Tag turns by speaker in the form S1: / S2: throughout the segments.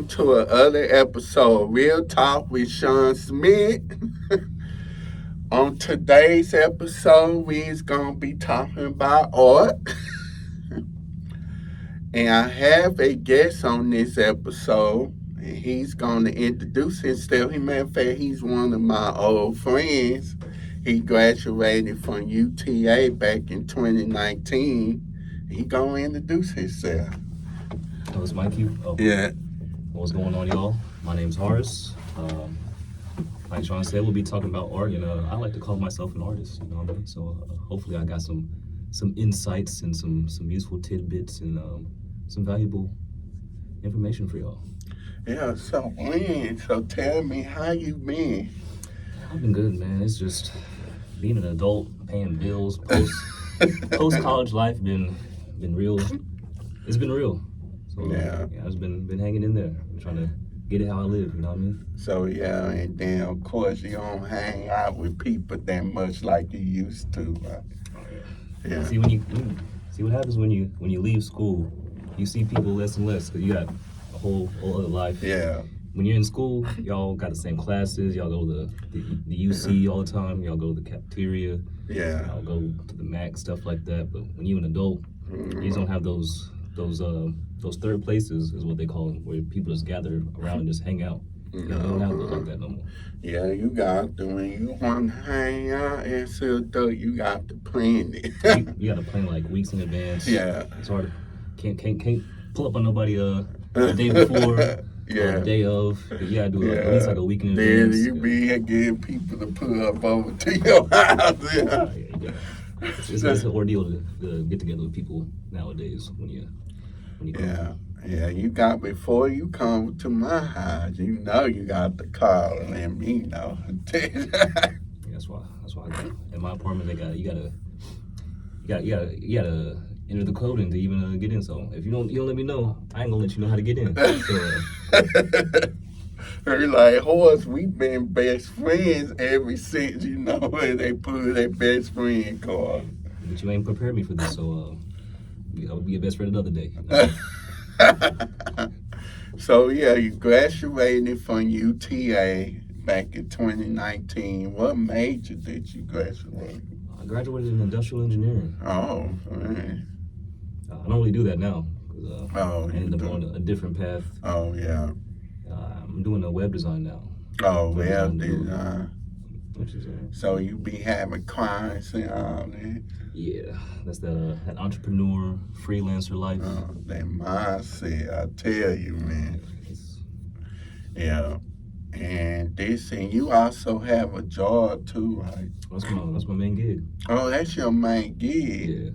S1: welcome to another episode of Real Talk with Shawn Smith. On today's episode, we's gonna be talking about art. And I have a guest on this episode, and he's gonna introduce himself. Matter of fact, he's one of my old friends. He graduated from UTA back in 2019. He gonna introduce himself.
S2: Oh, it's Mikey. Oh,
S1: Yeah.
S2: what's going on, y'all? My name's Horace. Like Shawn said, we'll be talking about art, and I like to call myself an artist. You know what I mean? So hopefully, I got some insights and some useful tidbits and some valuable information for y'all.
S1: Yeah, so tell me how you been?
S2: I've been good, man. It's just being an adult, paying bills, post college life been real. It's been real. So
S1: Yeah.
S2: I've been hanging in there, trying to get it how I live. You know what I mean?
S1: So yeah, and then of course you don't hang out with people that much like you used to. Yeah.
S2: See see what happens when you leave school, you see people less and less because you got a whole other life.
S1: Yeah.
S2: When you're in school, y'all got the same classes. Y'all go to the UC all the time. Y'all go to the cafeteria.
S1: Yeah.
S2: Y'all go to the Mac, stuff like that. But when you're an adult, you just don't have those third places is what they call them, where people just gather around and just hang out. You don't have those like that no more.
S1: Yeah, you got to when you want to hang out and so you got to plan it.
S2: You got to plan like weeks in advance.
S1: Yeah.
S2: It's hard. Can't pull up on nobody the day before.
S1: Yeah.
S2: The day of. You gotta do it at least like a week in
S1: Then
S2: advance.
S1: you be getting people to pull up over to your house.
S2: Yeah. It's an ordeal to get together with people nowadays when you come.
S1: Yeah, you got before you come to my house, you know you got to call and let me know.
S2: That's why I got in my apartment. You gotta enter the code in to even get in. So if you don't let me know, I ain't gonna let you know how to get in. So,
S1: They're like, Horace, we've been best friends ever since, when they put their best friend card.
S2: but you ain't prepared me for this, so I'll be your best friend another day.
S1: So yeah, you graduated from UTA back in 2019. What major did you graduate?
S2: I graduated in industrial engineering.
S1: Oh, man.
S2: I don't really do that now. I ended up on a different path.
S1: Oh, yeah.
S2: I'm doing a web design now.
S1: Oh, web design.
S2: Which is
S1: So you be having clients and all that.
S2: yeah, that's that entrepreneur freelancer life.
S1: That mindset, I tell you, man. Yeah. And you also have a job too, right?
S2: That's my main gig.
S1: Oh, that's your main gig.
S2: Yeah,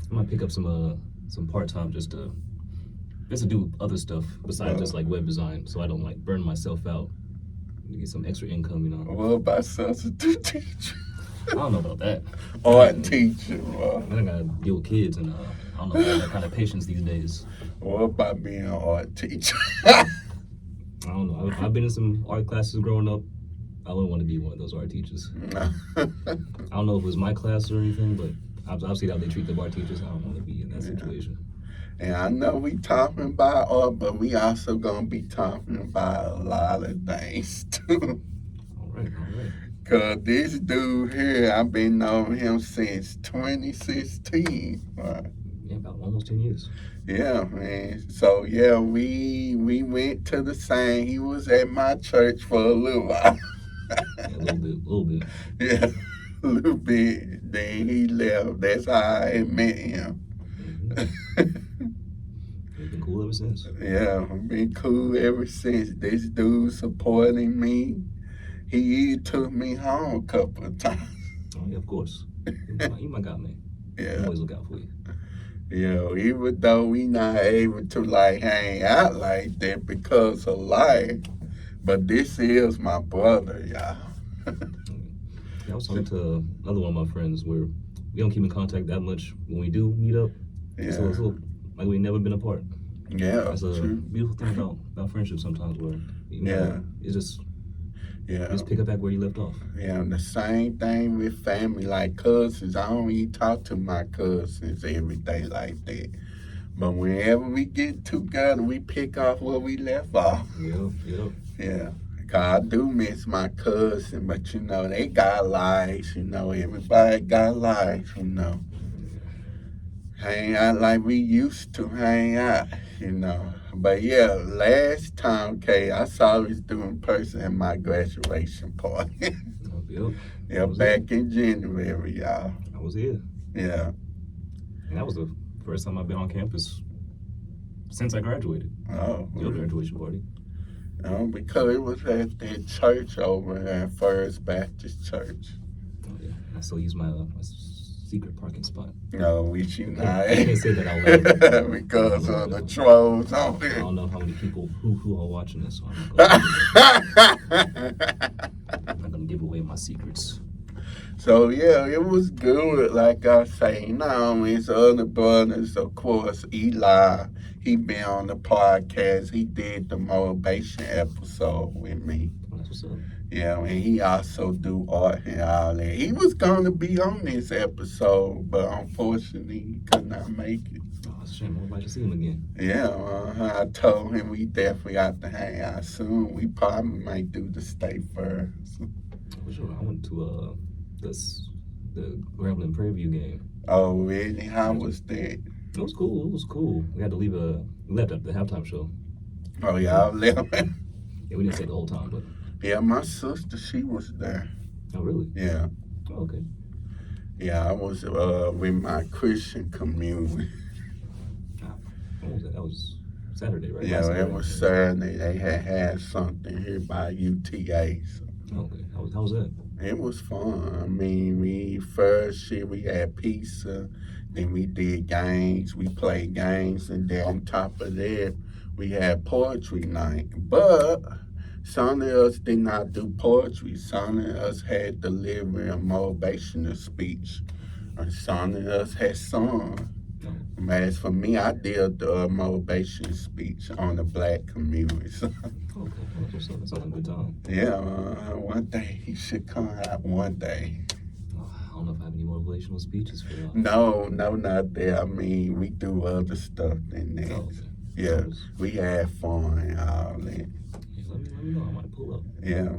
S2: I might pick up some part time just to do other stuff besides just like web design, so I don't like burn myself out. Get some extra income,
S1: What about substitute teacher?
S2: I don't know about that.
S1: Art teacher, bro.
S2: Then I gotta deal with kids, and I don't know that kind of patience these days.
S1: What about being an art teacher?
S2: I don't know. I've been in some art classes growing up. I wouldn't want to be one of those art teachers. I don't know if it was my class or anything, but I've seen how they treat the art teachers. I don't want to be in that situation.
S1: And I know we talking about art, but we also gonna be talking about a lot of things too.
S2: All right.
S1: Cause this dude here, I've been knowing him since 2016. Right?
S2: Yeah, about almost 10 years.
S1: Yeah, man. So yeah, we went to the same. He was at my church for a little while.
S2: Yeah, a little bit.
S1: Yeah, a little bit. Then he left. That's how I met him.
S2: It's been cool ever since.
S1: Yeah, been cool ever since. This dude supporting me. He even took me home a couple of times.
S2: Oh yeah, of course. You my guy, man.
S1: Yeah.
S2: I always look out for you.
S1: Yeah, even though we not able to hang out like that because of life, but this is my brother, y'all.
S2: Yeah, I was talking to another one of my friends where we don't keep in contact that much. When we do meet up, it's a little, like we've never been apart.
S1: Yeah,
S2: That's a
S1: true.
S2: beautiful thing about friendship sometimes, where it's just pick up back where you left off.
S1: Yeah, and the same thing with family, like cousins. I don't even talk to my cousins every day like that. But whenever we get together, we pick off where we left off.
S2: Yep.
S1: Yeah. 'Cause I do miss my cousin, but they got lives, everybody got lives. Hang out like we used to hang out. But yeah, last time, I saw this dude in person at my graduation party.
S2: Yep.
S1: Yeah, back in January, y'all.
S2: I was here.
S1: Yeah.
S2: And that was the first time I've been on campus since I graduated.
S1: Oh.
S2: Your graduation party.
S1: Because it was at that church over at First Baptist Church.
S2: Oh, yeah. I still use my secret parking spot.
S1: No, which you not.
S2: I can't say that out loud.
S1: Because of the trolls on
S2: I
S1: there.
S2: don't know how many people who are watching this, so I'm not gonna give away my secrets.
S1: So yeah, it was good. Like I say, his other brothers, of course, Eli, he been on the podcast. He did the motivation episode with me.
S2: That's what's up.
S1: Yeah, and he also do art and all that. He was going to be on this episode, but unfortunately, he could not make it.
S2: Oh, it's a shame. I would like to see him again.
S1: Yeah, I told him we definitely have to hang out soon. We probably might do the state first.
S2: For sure. I went to the Grambling Prairie View game.
S1: Oh, really? How was that?
S2: It was cool. We had to leave we left at the halftime show.
S1: Oh, y'all left?
S2: Yeah, we didn't stay the whole time, but.
S1: Yeah, my sister, she was there.
S2: Oh, really?
S1: Yeah.
S2: Oh, okay.
S1: Yeah, I was with my Christian community.
S2: What was that? That was Saturday, right?
S1: Yeah, it was Saturday. They had something here by UTA. So.
S2: Oh, okay. How was that?
S1: It was fun. I mean, we had pizza, then we did games. We played games, and then on top of that, we had poetry night. But some of us did not do poetry. Some of us had delivery a motivational speech. And some of us had sung. As for me, I did the motivation speech on the black community. So,
S2: okay, that's what's up. That's a good time.
S1: Yeah, one day he should come out one day.
S2: I don't know if I have any motivational speeches for y'all.
S1: No, not there. I mean, we do other stuff than that.
S2: Oh, okay.
S1: Yeah, we had fun and all that.
S2: Let me know. I might pull up.
S1: Yeah.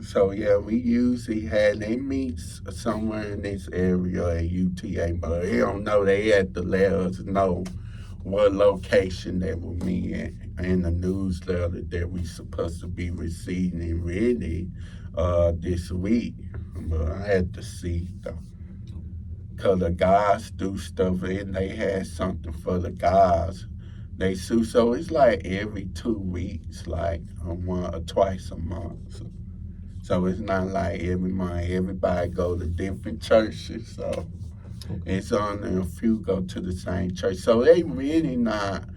S1: So yeah, we usually had they meet somewhere in this area at UTA, but they don't know. They had to let us know what location they will meet at in the newsletter that we supposed to be receiving really this week. But I had to see though, cause the guys do stuff and they had something for the guys. They sue, so it's like every 2 weeks, like one or twice a month. So it's not like every month. Everybody go to different churches, so it's only a few go to the same church. So they really not.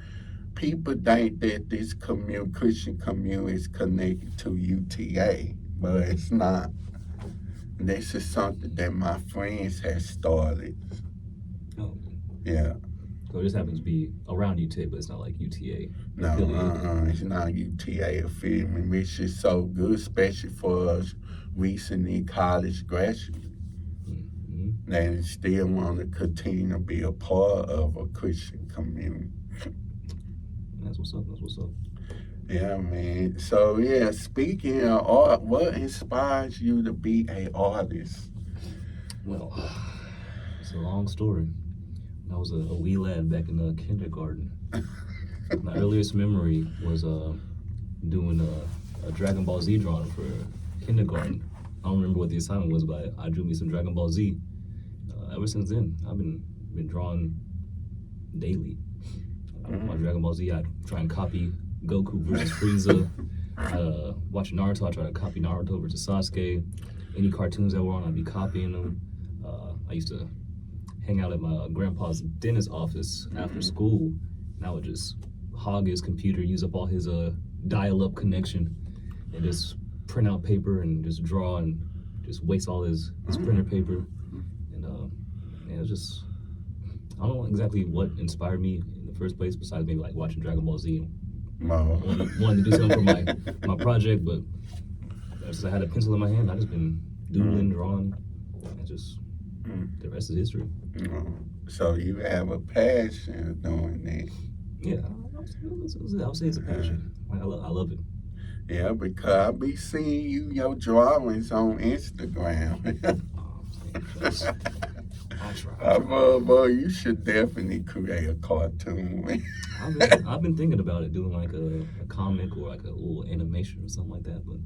S1: People think that this Christian community is connected to UTA, but it's not. This is something that my friends have started.
S2: Oh.
S1: Yeah.
S2: So it just happens to be around UTA, but it's not like UTA.
S1: No, it's not UTA affiliate, which is so good, especially for us recently college graduates. Mm-hmm. They still want to continue to be a part of a Christian community.
S2: That's what's up.
S1: Yeah, man. So, yeah, speaking of art, what inspires you to be an artist?
S2: Well, it's a long story. I was a wee lad back in kindergarten. My earliest memory was doing a Dragon Ball Z drawing for kindergarten. I don't remember what the assignment was, but I drew me some Dragon Ball Z. Ever since then, I've been drawing daily. My Dragon Ball Z, I try and copy Goku versus Frieza. Watching Naruto, I try to copy Naruto versus Sasuke. Any cartoons that were on, I'd be copying them. I used to hang out at my grandpa's dentist office after school, and I would just hog his computer, use up all his dial-up connection, and just print out paper and just draw and just waste all his printer paper. And it was just, I don't know exactly what inspired me in the first place, besides maybe like watching Dragon Ball Z. Wanted to do something for my project, but since I had a pencil in my hand, I just been doodling, drawing, and just the rest is history.
S1: So you have a passion doing that.
S2: Yeah, I would say it's a passion. I love it.
S1: Yeah, because I be seeing your drawings on Instagram.
S2: Thanks. I try.
S1: Boy, you should definitely create a cartoon.
S2: I've been thinking about it, doing like a comic or like a little animation or something like that, but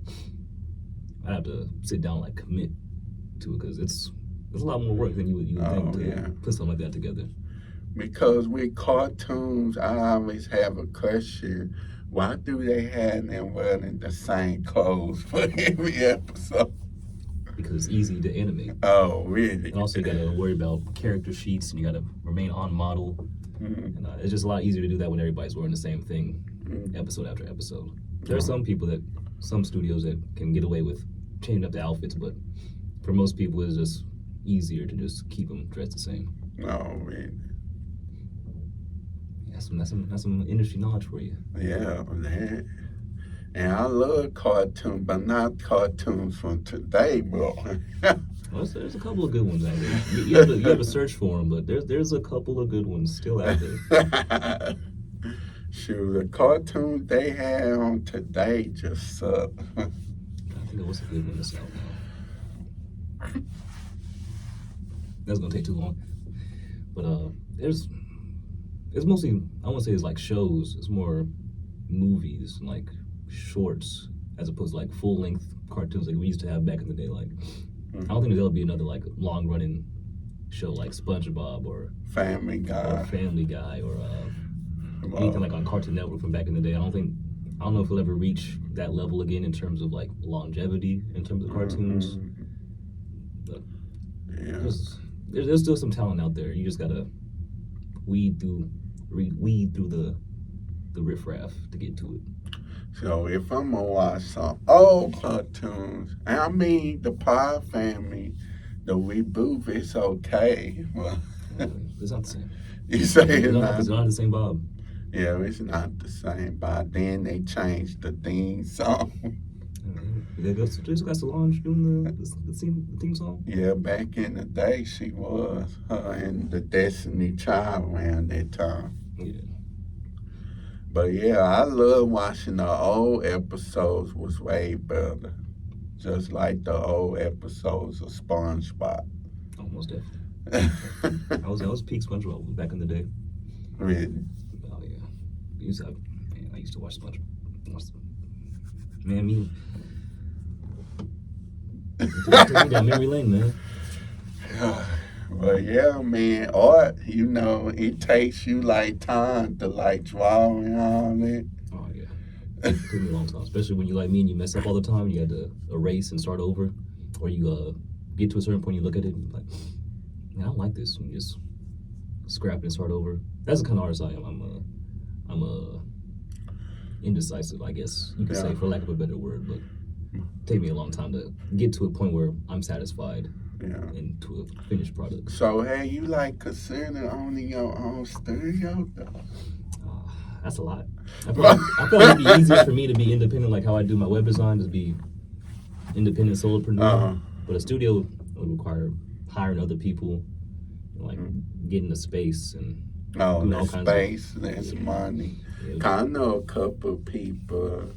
S2: I have to sit down and like commit to it because it's a lot more work than you would think to put something like that together.
S1: Because with cartoons, I always have a question. Why do they have them wearing the same clothes for every episode?
S2: Because it's easy to animate.
S1: Oh, really?
S2: And also, you got to worry about character sheets, and you got to remain on model.
S1: Mm-hmm.
S2: And it's just a lot easier to do that when everybody's wearing the same thing, episode after episode. There are some studios that can get away with changing up the outfits, but for most people, it's just easier to just keep them dressed the same.
S1: Oh, really?
S2: That's some industry knowledge for you.
S1: Yeah, that. And I love cartoons, but not cartoons from today, bro.
S2: Well, there's a couple of good ones out there. You have to search for them, but there's a couple of good ones still out there.
S1: Shoot, the cartoons they have on today just suck.
S2: I think it was a good one that's out now. That's gonna take too long. But it's mostly, I won't say it's like shows. It's more movies, like shorts, as opposed to like full length cartoons like we used to have back in the day. Like I don't think there'll be another like long running show like SpongeBob or
S1: Family Guy
S2: or anything like on Cartoon Network from back in the day. I don't know if we'll ever reach that level again in terms of like longevity in terms of cartoons. But there's still some talent out there. You just gotta weed through the riffraff to get to it.
S1: So if I'm gonna watch some old cartoons, I mean the Pie Family, the reboot is okay. Well,
S2: it's not the same.
S1: You say
S2: it's not the same, Bob.
S1: Yeah, it's not the same. By then they changed the theme song.
S2: They just got Solange doing the theme song.
S1: Yeah, back in the day she was her and the Destiny Child around that time.
S2: Yeah.
S1: But yeah, I love watching the old episodes was way better. Just like the old episodes of SpongeBob.
S2: Almost definitely. I was peak SpongeBob back in the day.
S1: Really?
S2: Oh yeah. I used to watch SpongeBob. Man, me. Take me down memory lane, man.
S1: Well, yeah, man, art, it takes you like time to like draw and all that.
S2: Oh yeah. It took me a long time, especially when you like me and you mess up all the time. You had to erase and start over, or you get to a certain point, you look at it and you're like, man, I don't like this, and you just scrap it and start over. That's the kind of artist I am. I'm indecisive, I guess you could say, for lack of a better word, but it take me a long time to get to a point where I'm satisfied. And to a finished product.
S1: So, hey, you like consider owning your own studio, though?
S2: That's a lot. I feel like it'd be easier for me to be independent, like how I do my web design, to be independent solopreneur. But a studio would require hiring other people, like getting a space and doing all kinds
S1: of that's money. Yeah. I know a couple of people.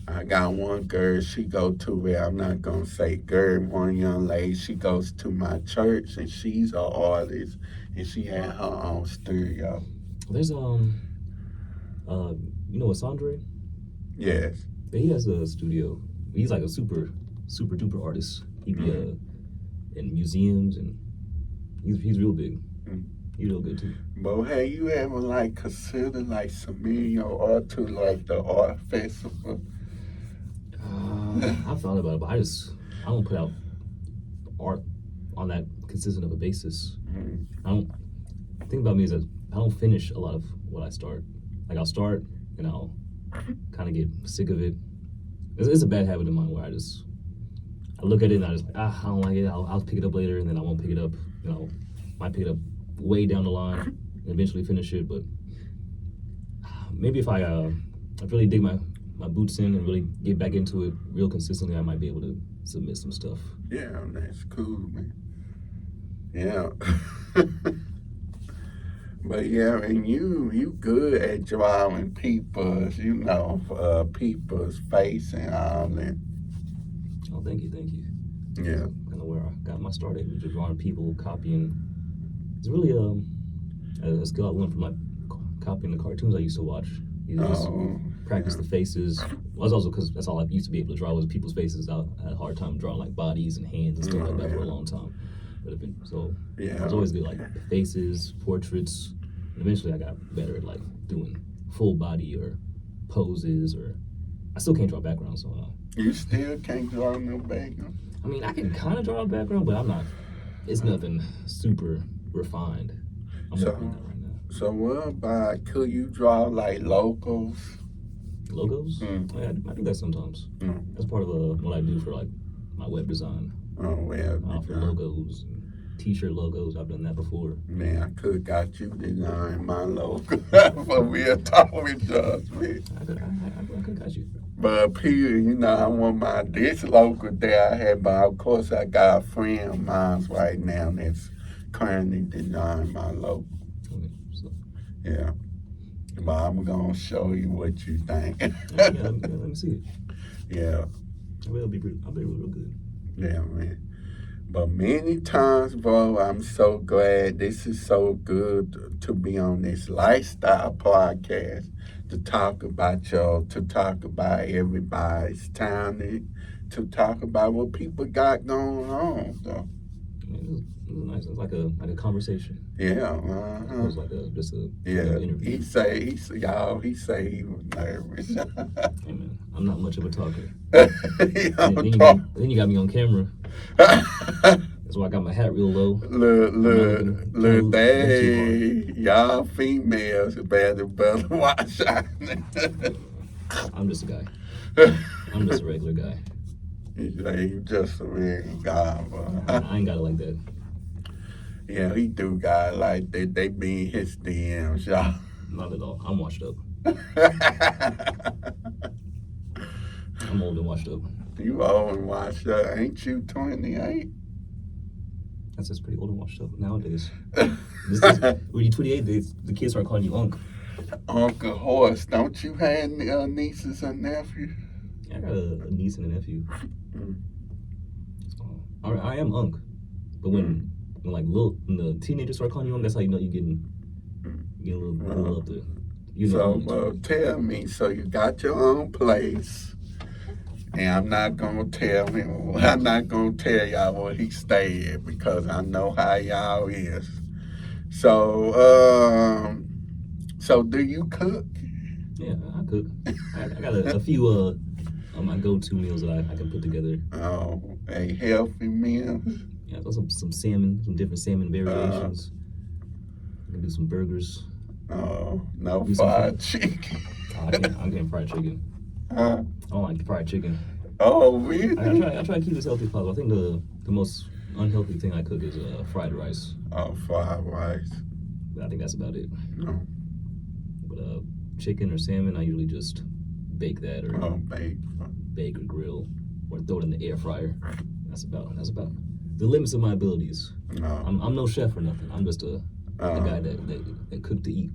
S1: I got one girl, she go to where I'm not going to say girl, one young lady, she goes to my church and she's an artist and she had her own studio.
S2: There's, Asandre?
S1: Yes.
S2: He has a studio. He's like a super, super duper artist. He'd be in museums and he's real big. He's real good too.
S1: But hey, you ever like consider like submitting your art to like the art festival?
S2: I've thought about it, but I don't put out art on that consistent of a basis. The thing about me is that I don't finish a lot of what I start. Like I'll start and I'll kind of get sick of it. It's a bad habit of mine where I look at it and I just I don't like it. I'll pick it up later and then I won't pick it up. Might pick it up way down the line and eventually finish it. But maybe if I really dig my boots in and really get back into it real consistently, I might be able to submit some stuff.
S1: Yeah, that's cool, man. Yeah. But yeah, and you good at drawing people's, people's face and all that.
S2: Oh, thank you, thank you.
S1: Yeah.
S2: Kind of where I got my start at, just drawing people, copying. It's really a skill I learned from like copying the cartoons I used to watch. You just
S1: Oh,
S2: practice
S1: yeah.
S2: the faces. Well, that's also because that's all I used to be able to draw was people's faces. I had a hard time drawing like bodies and hands and stuff like that for a long time. So I
S1: Yeah.
S2: was always good like the faces, portraits, and eventually I got better at like doing full body or poses. Or I still can't draw backgrounds, so
S1: You still can't draw no background.
S2: I mean I can kind of draw a background, but I'm not. It's nothing super refined. I'm
S1: So,
S2: working on that right now.
S1: so what about could you draw like logos?
S2: Logos? Yeah, I do that sometimes. That's part of what I do for like my web design.
S1: Oh well,
S2: For logos, and T-shirt logos. I've done that before.
S1: man, I could got you design my logo for real talk with us, man.
S2: I could got you.
S1: But up here, I want this logo that I had, but of course I got a friend of mine right now that's currently designing my logo.
S2: Okay, so
S1: Yeah. But I'm gonna show you what you think.
S2: let me see it.
S1: Yeah.
S2: I'll be real good.
S1: Yeah, man. But many times, bro, I'm so glad this is so good to be on this lifestyle podcast to talk about everybody's talent, to talk about what people got going on. So,
S2: It was nice. It's like a conversation.
S1: yeah,
S2: It was like just a interview.
S1: He say he was nervous.
S2: Hey man, I'm not much of a talker.
S1: Then
S2: Then you got me on camera. That's why I got my hat real low.
S1: Look, y'all females better watch out.
S2: I'm just a guy. I'm just a regular guy.
S1: You just a regular guy, but
S2: I ain't got it like that.
S1: yeah, he do guys like that. They be in his DMs, y'all.
S2: Not at all. I'm washed up. I'm old and washed up.
S1: You old and washed up. Ain't you 28?
S2: That's just pretty old and washed up nowadays. When you're 28, the kids start calling you Unc.
S1: Uncle Horace, don't you have nieces and nephews?
S2: Yeah, I got a niece and a nephew.
S1: Mm.
S2: I am Unc. But when the teenagers start calling you Unc, that's how you know you're getting a little up there.
S1: So tell me, so you got your own place, and I'm not gonna tell y'all where he stay at because I know how y'all is. So do you cook?
S2: Yeah, I cook. I got a few my go-to meals that I can put together.
S1: Oh, a healthy meal.
S2: Yeah, some salmon, some different salmon variations. I can do some burgers.
S1: Oh, no fried chicken.
S2: I'm getting fried chicken.
S1: Huh?
S2: I don't like fried chicken.
S1: Oh, really?
S2: I try to keep it as healthy as possible. I think the most unhealthy thing I cook is fried rice.
S1: Oh, fried rice.
S2: But I think that's about it.
S1: No.
S2: But chicken or salmon, I usually just bake that or
S1: bake
S2: or grill or throw it in the air fryer. That's about the limits of my abilities.
S1: No.
S2: I'm no chef or nothing. I'm just a guy that cook to eat.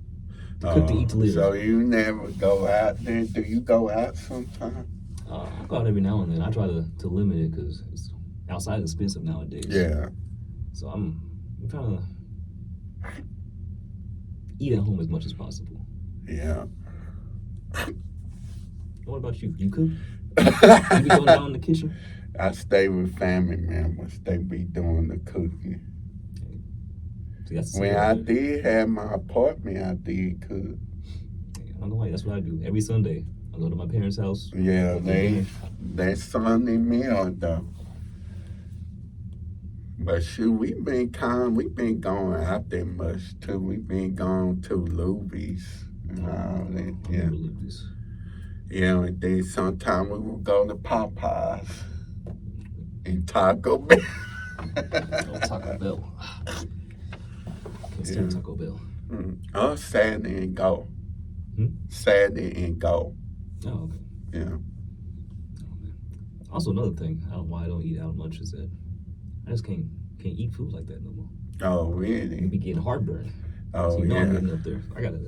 S2: Cook to eat to live.
S1: So you never go out there? Do you go out sometime?
S2: I go out every now and then. I try to limit it because outside is expensive nowadays.
S1: Yeah.
S2: So I'm trying to eat at home as much as possible.
S1: Yeah.
S2: What about you? You cook? You be going down in the kitchen?
S1: I stay with family members. They be doing the cooking.
S2: See,
S1: when I did have my apartment, I did cook.
S2: I don't know why. That's what I do every Sunday. I go to my parents' house.
S1: Yeah, that's Sunday meal though. But shoot, we've been going out there much too. We've been going to Luby's and all that. Yeah.
S2: Luby's.
S1: Yeah, and then sometimes we would go to Popeyes and Taco Bell.
S2: Taco Bell. Can't stand Taco Bell.
S1: Oh, Saturday and go. Saturday and go.
S2: Oh, okay.
S1: Yeah.
S2: Also, another thing, why I don't eat out much is that I just can't eat food like that no more.
S1: Oh, really?
S2: You be getting heartburn. So
S1: Oh
S2: you know I'm
S1: yeah.
S2: getting up there. I gotta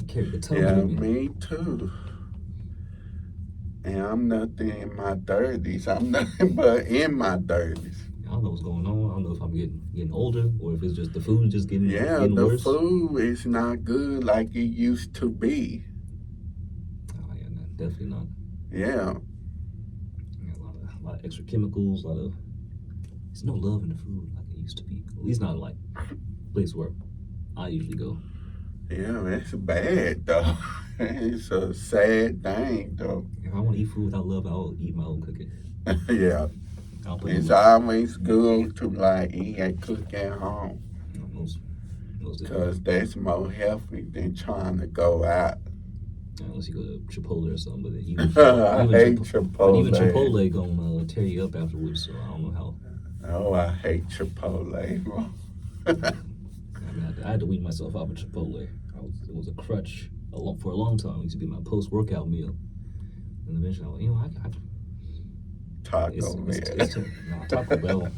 S2: carry the tubs
S1: Yeah,
S2: with me.
S1: me too. And I'm nothing in my 30s. I'm nothing but in my 30s.
S2: I don't know what's going on. I don't know if I'm getting older or if it's just the food just
S1: Yeah,
S2: getting
S1: the
S2: worse.
S1: food is not good like it used to be.
S2: Oh yeah, no, definitely not.
S1: Yeah.
S2: Yeah, a lot of extra chemicals. There's no love in the food like it used to be. At least not like place where I usually go.
S1: Yeah, that's bad though. It's a sad thing though.
S2: If I want to eat food without love, I'll eat my own cooking.
S1: Yeah.
S2: I'll put no
S1: It's
S2: love.
S1: always good to like eat and cook at home.
S2: You know, most definitely.
S1: Because that's more healthy than trying to go out.
S2: Unless you go to Chipotle or something, but even
S1: I
S2: even
S1: hate
S2: but even
S1: Chipotle.
S2: Chipotle gonna tear you up afterwards. So I don't know how.
S1: Oh, I hate Chipotle.
S2: I mean, I had to wean myself off of Chipotle. It was a crutch for a long time. It used to be my post-workout meal, and eventually,
S1: Taco
S2: it's
S1: Bell.
S2: no, Taco Bell.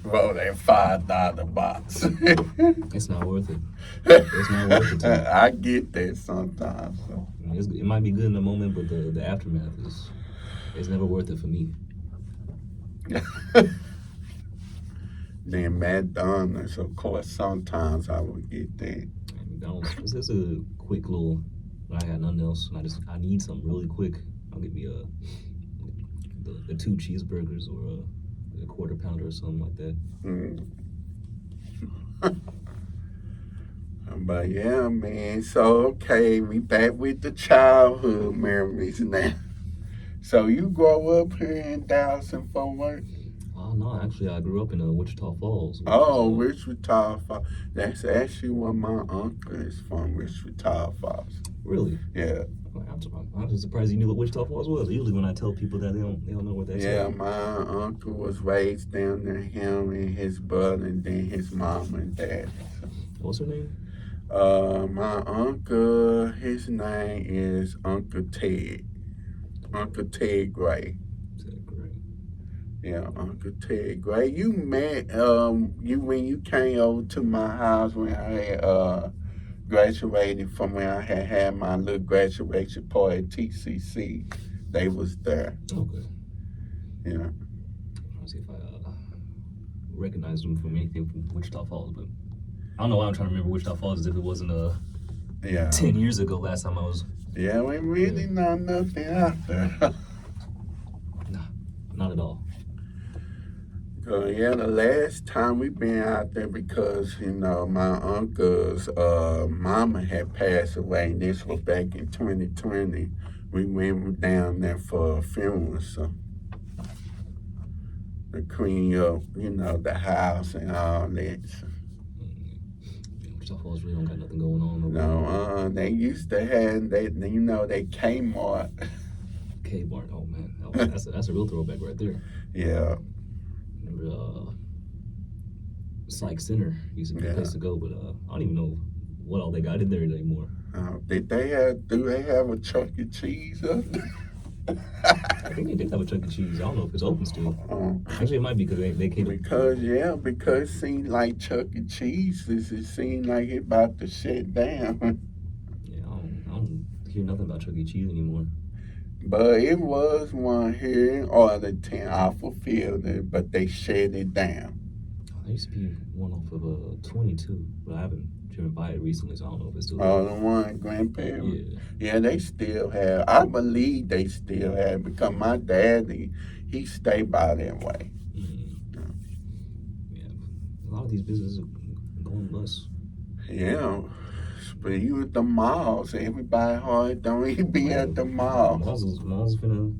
S1: Roll that $5 box.
S2: It's not worth it. It's not worth it to me.
S1: I get that sometimes. So.
S2: It might be good in the moment, but the aftermath it's never worth it for me.
S1: Then McDonald's, of course, sometimes I would get that.
S2: And McDonald's it's just a quick little. When I got nothing else, and I need something really quick. I'll get me the 2 cheeseburgers or a quarter pounder or something like that.
S1: Mm. But yeah, man. So okay, we back with the childhood memories now. So you grow up here in Dallas and Fort Worth?
S2: Oh no, actually, I grew up in Wichita Falls.
S1: Oh, Wichita Falls. That's actually where my uncle is from, Wichita Falls.
S2: Really?
S1: Yeah.
S2: I'm just surprised you knew what Wichita Falls was. Usually, when I tell people that, they don't know what that's.
S1: Yeah, my uncle was raised down there, him and his brother, and then his mom and dad.
S2: What's her name?
S1: My uncle, his name is Uncle Ted. Uncle Ted Gray.
S2: Great.
S1: Yeah, Uncle Ted Gray. You met you when you came over to my house when I had graduated from when I had my little graduation party at TCC. They was there.
S2: Okay.
S1: Yeah.
S2: I'm trying to see if I recognize them from anything from Wichita Falls, but I don't know why I'm trying to remember Wichita Falls as if it wasn't 10 years ago last time I was.
S1: Yeah, we really not nothing out there.
S2: Nah, not at all.
S1: Yeah, the last time we been out there because, my uncle's mama had passed away, and this was back in 2020. We went down there for a funeral, so to clean up, the house and all that. So.
S2: Wichita Falls really don't got nothing going on over
S1: No, they used to have they Kmart.
S2: Kmart. Oh man, that's a real throwback right there.
S1: Yeah.
S2: Remember Psych Center used to be a place to go, but I don't even know what all they got in there anymore.
S1: Do they have a Chuck E. Cheese up there?
S2: I think they did have a Chuck E. Cheese. I don't know if it's open still. Actually, it might be because they came.
S1: Because it seemed like Chuck E. Cheese. It seemed like it about to shut down.
S2: Yeah, I don't hear nothing about Chuck E. Cheese anymore.
S1: But it was one here in Arlington off of Field, but they shut it down.
S2: There used to be one off of 22, but I haven't driven by it recently, so I don't know if it's still.
S1: Oh, the one in Grandparents? Yeah, they still have. I believe they still have because my daddy, he stayed by that way.
S2: Mm-hmm. Yeah, a lot of these businesses are going bust.
S1: Yeah. But you at the malls, everybody hard don't even be at the mall.
S2: Malls gonna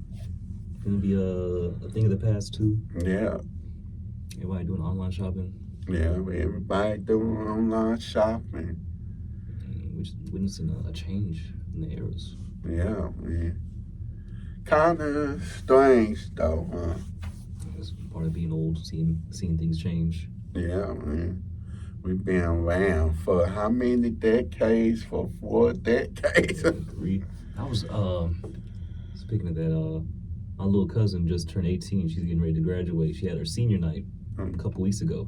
S2: be a thing of the past too.
S1: Yeah.
S2: Everybody doing online shopping.
S1: Yeah, everybody doing online shopping.
S2: We're just witnessing a change in the eras.
S1: Yeah, man. Kind of strange though, huh?
S2: It's part of being old, seeing things change.
S1: Yeah, man. We've been around for how many decades? For 4 decades.
S2: 3. I was speaking of that, my little cousin just turned 18. She's getting ready to graduate. She had her senior night a couple weeks ago.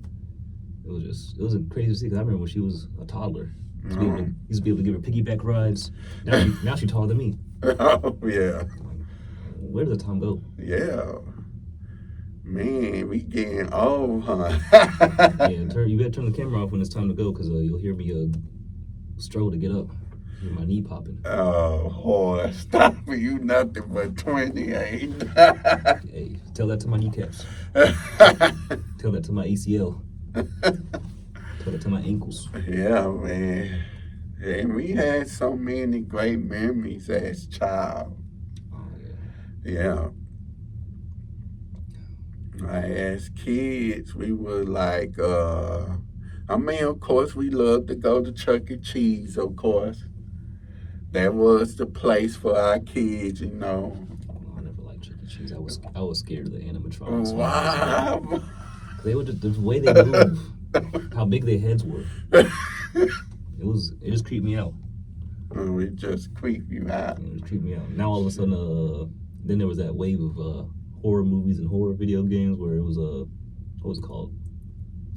S2: It was crazy to see. 'Cause I remember when she was a toddler. Used to be able to give her piggyback rides. Now she taller than me.
S1: Oh, yeah.
S2: Where did the time go?
S1: Yeah. Man, we getting old, huh?
S2: Yeah, you better turn the camera off when it's time to go, because you'll hear me struggle to get up. Hear my knee popping.
S1: Oh, Horace, stop it. You nothing but 28.
S2: Hey, tell that to my kneecaps. Tell that to my ACL. Tell that to my ankles.
S1: Yeah, man. And we had so many great memories as child.
S2: Oh,
S1: Yeah. As kids, we were like, I mean, of course, we loved to go to Chuck E. Cheese, of course. That was the place for our kids, you know.
S2: Oh, I never liked Chuck E. Cheese. I was scared of the animatronics.
S1: Wow.
S2: They were just the way they move, how big their heads were. It just creeped me out.
S1: It just creeped you out.
S2: It just creeped me out. Now all of a sudden, then there was that wave of horror movies and horror video games where it was what was it called?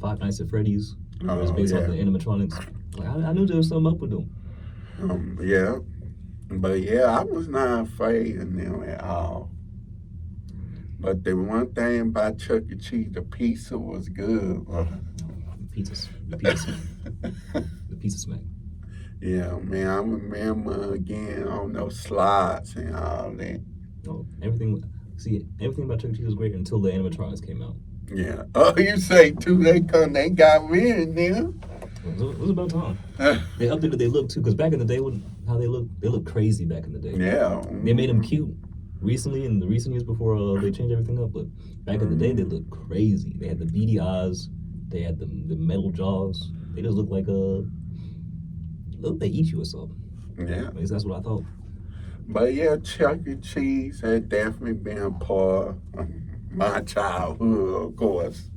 S2: Five Nights at Freddy's. It was based off the animatronics. Like, I knew there was something up with them.
S1: Yeah. But yeah, I was not afraid of them at all. But the one thing about Chuck E. Cheese, the pizza was good.
S2: The pizza smack.
S1: Yeah, man, I remember again on those slides and all that.
S2: Oh, everything about Chuck E. Cheese was great until the animatronics came out.
S1: Yeah. Oh, you say too? They got rid of them.
S2: It was about time. They updated their look too, because back in the day, they looked crazy back in the day.
S1: Yeah.
S2: They made them cute recently, in the recent years before they changed everything up. But back in the day, they looked crazy. They had the beady eyes. They had the metal jaws. They just looked like they eat you or something.
S1: Yeah.
S2: At least that's what I thought.
S1: But yeah, Chuck E. Cheese had definitely been a part of my childhood, of course.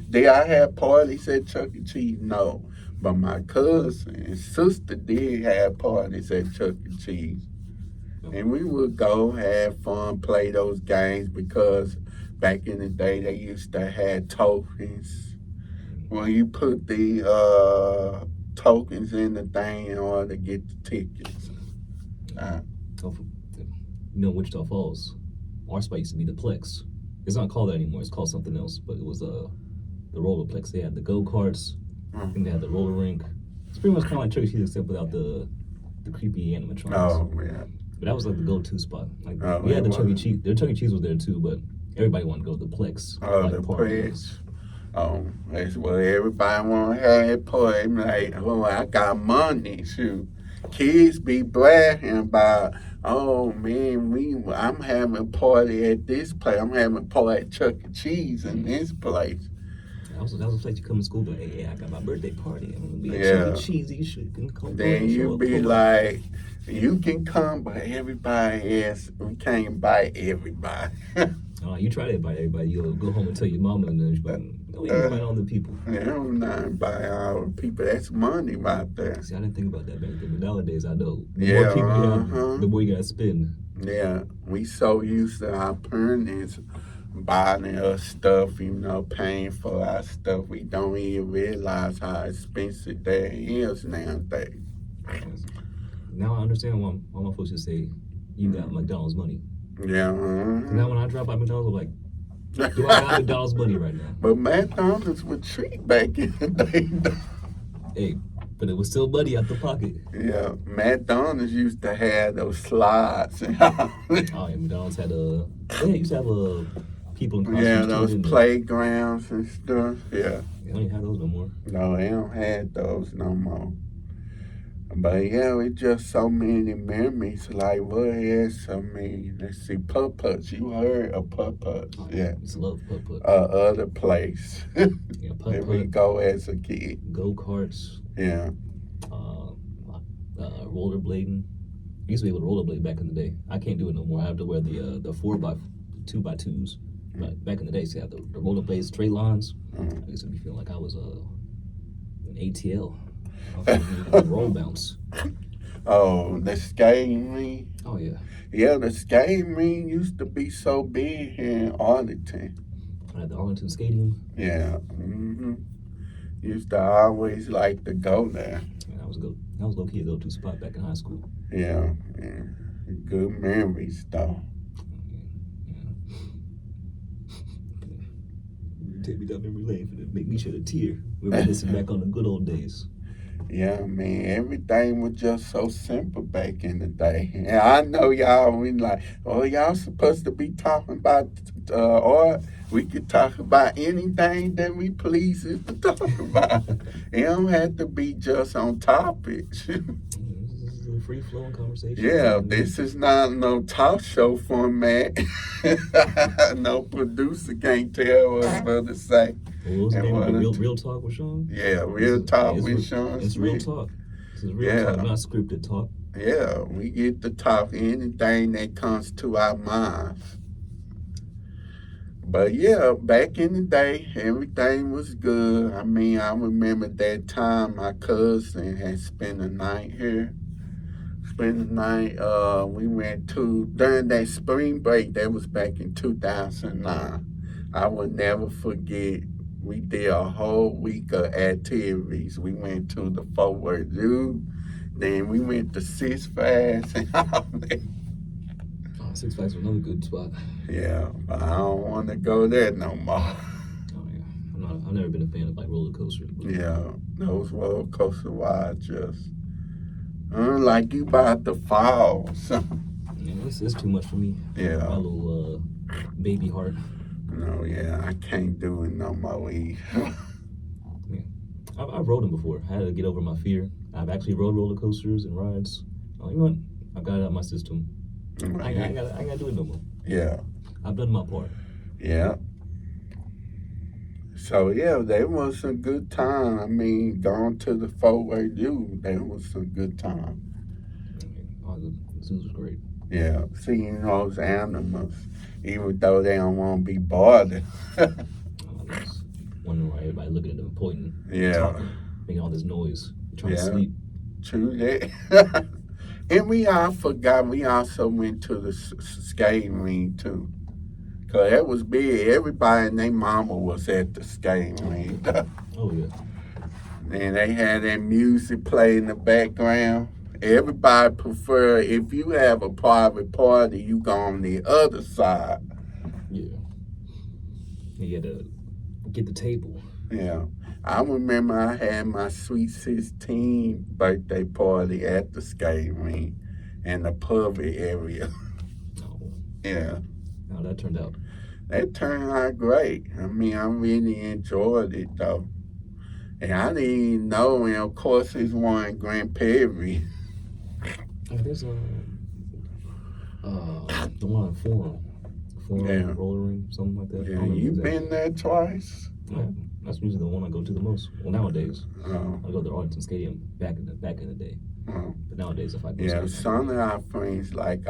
S1: Did I have parties at Chuck E. Cheese? No. But my cousin and sister did have parties at Chuck E. Cheese. And we would go have fun, play those games, because back in the day they used to have tokens. When you put the tokens in the thing in order to get the tickets.
S2: Wichita Falls, our spot used to be the Plex. It's not called that anymore. It's called something else. But it was the Rollerplex. They had the go-karts, and they had the roller rink. It's pretty much kind of like Chuck E. Cheese, except without the creepy animatronics.
S1: Oh, man.
S2: But that was like the go-to spot. Like we had the Chuck E. Cheese. The Chuck E. Cheese was there too, but everybody wanted to go to the Plex.
S1: Oh, the Plex. Oh, that's what everybody want to have at party. Like, oh, I got money. Shoot. Kids be bragging about, oh man, I'm having a party at this place. I'm having a party at Chuck E. Cheese in this place.
S2: That was a place you come to school, but hey, I got my birthday party. I'm gonna be at Chuck E. Cheese. You should come.
S1: Then you be like, you can come, but everybody else, we can't invite everybody.
S2: You try to invite everybody. You'll go home and tell your mama, and then she's like, no, we invite all the people.
S1: Yeah, I'm not inviting all the people. That's money right there.
S2: See, I didn't think about that back then, but nowadays I know. The more people you have, the more you gotta spend.
S1: Yeah, we so used to our parents buying us stuff, paying for our stuff. We don't even realize how expensive that is nowadays.
S2: Now I understand why my folks just say, you got McDonald's money.
S1: Yeah.
S2: Now when I drop by McDonald's, I'm like, do I got McDonald's money right now?
S1: But McDonald's would treat back in the day.
S2: Hey, but it was still money out the pocket.
S1: Yeah, McDonald's used to have those slides.
S2: Oh, yeah, McDonald's had used to have people in costumes.
S1: Yeah, those playgrounds and stuff. Yeah.
S2: They don't even have those no more.
S1: No, they don't have those no more. But yeah, it's just so many memories. Like, what else? I mean, let's see, putt-putts. You heard of putt-putts? Yeah.
S2: I used to love putt-putt.
S1: Other place.
S2: Yeah, putt-putt.
S1: We go as a kid.
S2: Go-karts.
S1: Yeah.
S2: Rollerblading. I used to be able to rollerblade back in the day. I can't do it no more. I have to wear the 4x2x2s. But back in the day, see, the rollerblade straight lines. I used to be feeling like I was an ATL. Roll bounce.
S1: Oh, the skating ring.
S2: Oh yeah.
S1: Yeah, the skating ring used to be so big here in Arlington.
S2: At the Arlington Stadium.
S1: Yeah. Used to always like to go there.
S2: And That was low key a go-to spot back in high school.
S1: Yeah, yeah. Good memories, though.
S2: Yeah. Take me down memory lane for to make me shed a tear. Reminiscing back on the good old days.
S1: Yeah, man, everything was just so simple back in the day. And I know y'all, we like, oh, y'all supposed to be talking about art. We could talk about anything that we please to talk about. It don't have to be just on topics.
S2: This is a free flowing conversation.
S1: Yeah, this is not no talk show format. No producer can't tell us what to say.
S2: What was the
S1: And
S2: name of
S1: what
S2: it?
S1: to-
S2: Real Talk with Shawn?
S1: Yeah, real talk with Shawn
S2: It's real
S1: Smith.
S2: talk. This is real
S1: Yeah.
S2: talk, not scripted talk.
S1: Yeah, we get to talk anything that comes to our minds. But yeah, back in the day, everything was good. I mean, I remember that time my cousin had spent the night here. Spent the night, we went to, during that spring break, that was back in 2009. I will never forget, we did a whole week of activities. We went to the Fort Worth Zoo, then we went to Six Flags and all that.
S2: Oh, Six Flags was another good spot.
S1: Yeah, but I don't want to go there no more.
S2: Oh yeah, I've never been a fan of like roller coasters. But
S1: Yeah, those roller coaster rides just like you about to fall. So,
S2: yeah, it's too much for me.
S1: yeah,
S2: My little baby heart.
S1: no, yeah, I can't do it no more.
S2: Yeah. I've rode them before. I had to get over my fear. I've actually rode roller coasters and rides. Oh, you know what? I've got it out of my system. I ain't gotta do it no more.
S1: Yeah,
S2: I've done my part.
S1: yeah. So yeah, that was a good time. I mean, going to the Fort Worth Zoo, that was a good time.
S2: Oh, the zoos was great.
S1: Yeah, seeing those animals, even though they don't want to be bothered.
S2: I was wondering why everybody looking at them, pointing,
S1: Yeah,
S2: talking, making all this noise, trying to
S1: Yeah.
S2: sleep.
S1: true that. And we all forgot, we also went to the skating rink too. Cause that was big. Everybody and their mama was at the skating rink.
S2: Oh yeah.
S1: And they had that music play in the background. Everybody prefer, if you have a private party, you go on the other side.
S2: Yeah. You had to get the table.
S1: Yeah. I remember I had my sweet 16 birthday party at the skating rink in the public area.
S2: Oh,
S1: Yeah.
S2: how that turned out.
S1: That turned out great. I mean, I really enjoyed it though. And I didn't even know, and of course, it's one in Grand Prairie.
S2: There's the one on Forum
S1: Yeah.
S2: roller ring, something like that. I
S1: Yeah,
S2: don't remember
S1: you
S2: exactly.
S1: been there twice?
S2: Yeah, that's usually the one I go to the most. Well, nowadays
S1: Oh,
S2: I go to the Arlington Stadium back in the day.
S1: oh.
S2: But nowadays, if I go,
S1: Yeah,
S2: skating,
S1: some of our friends like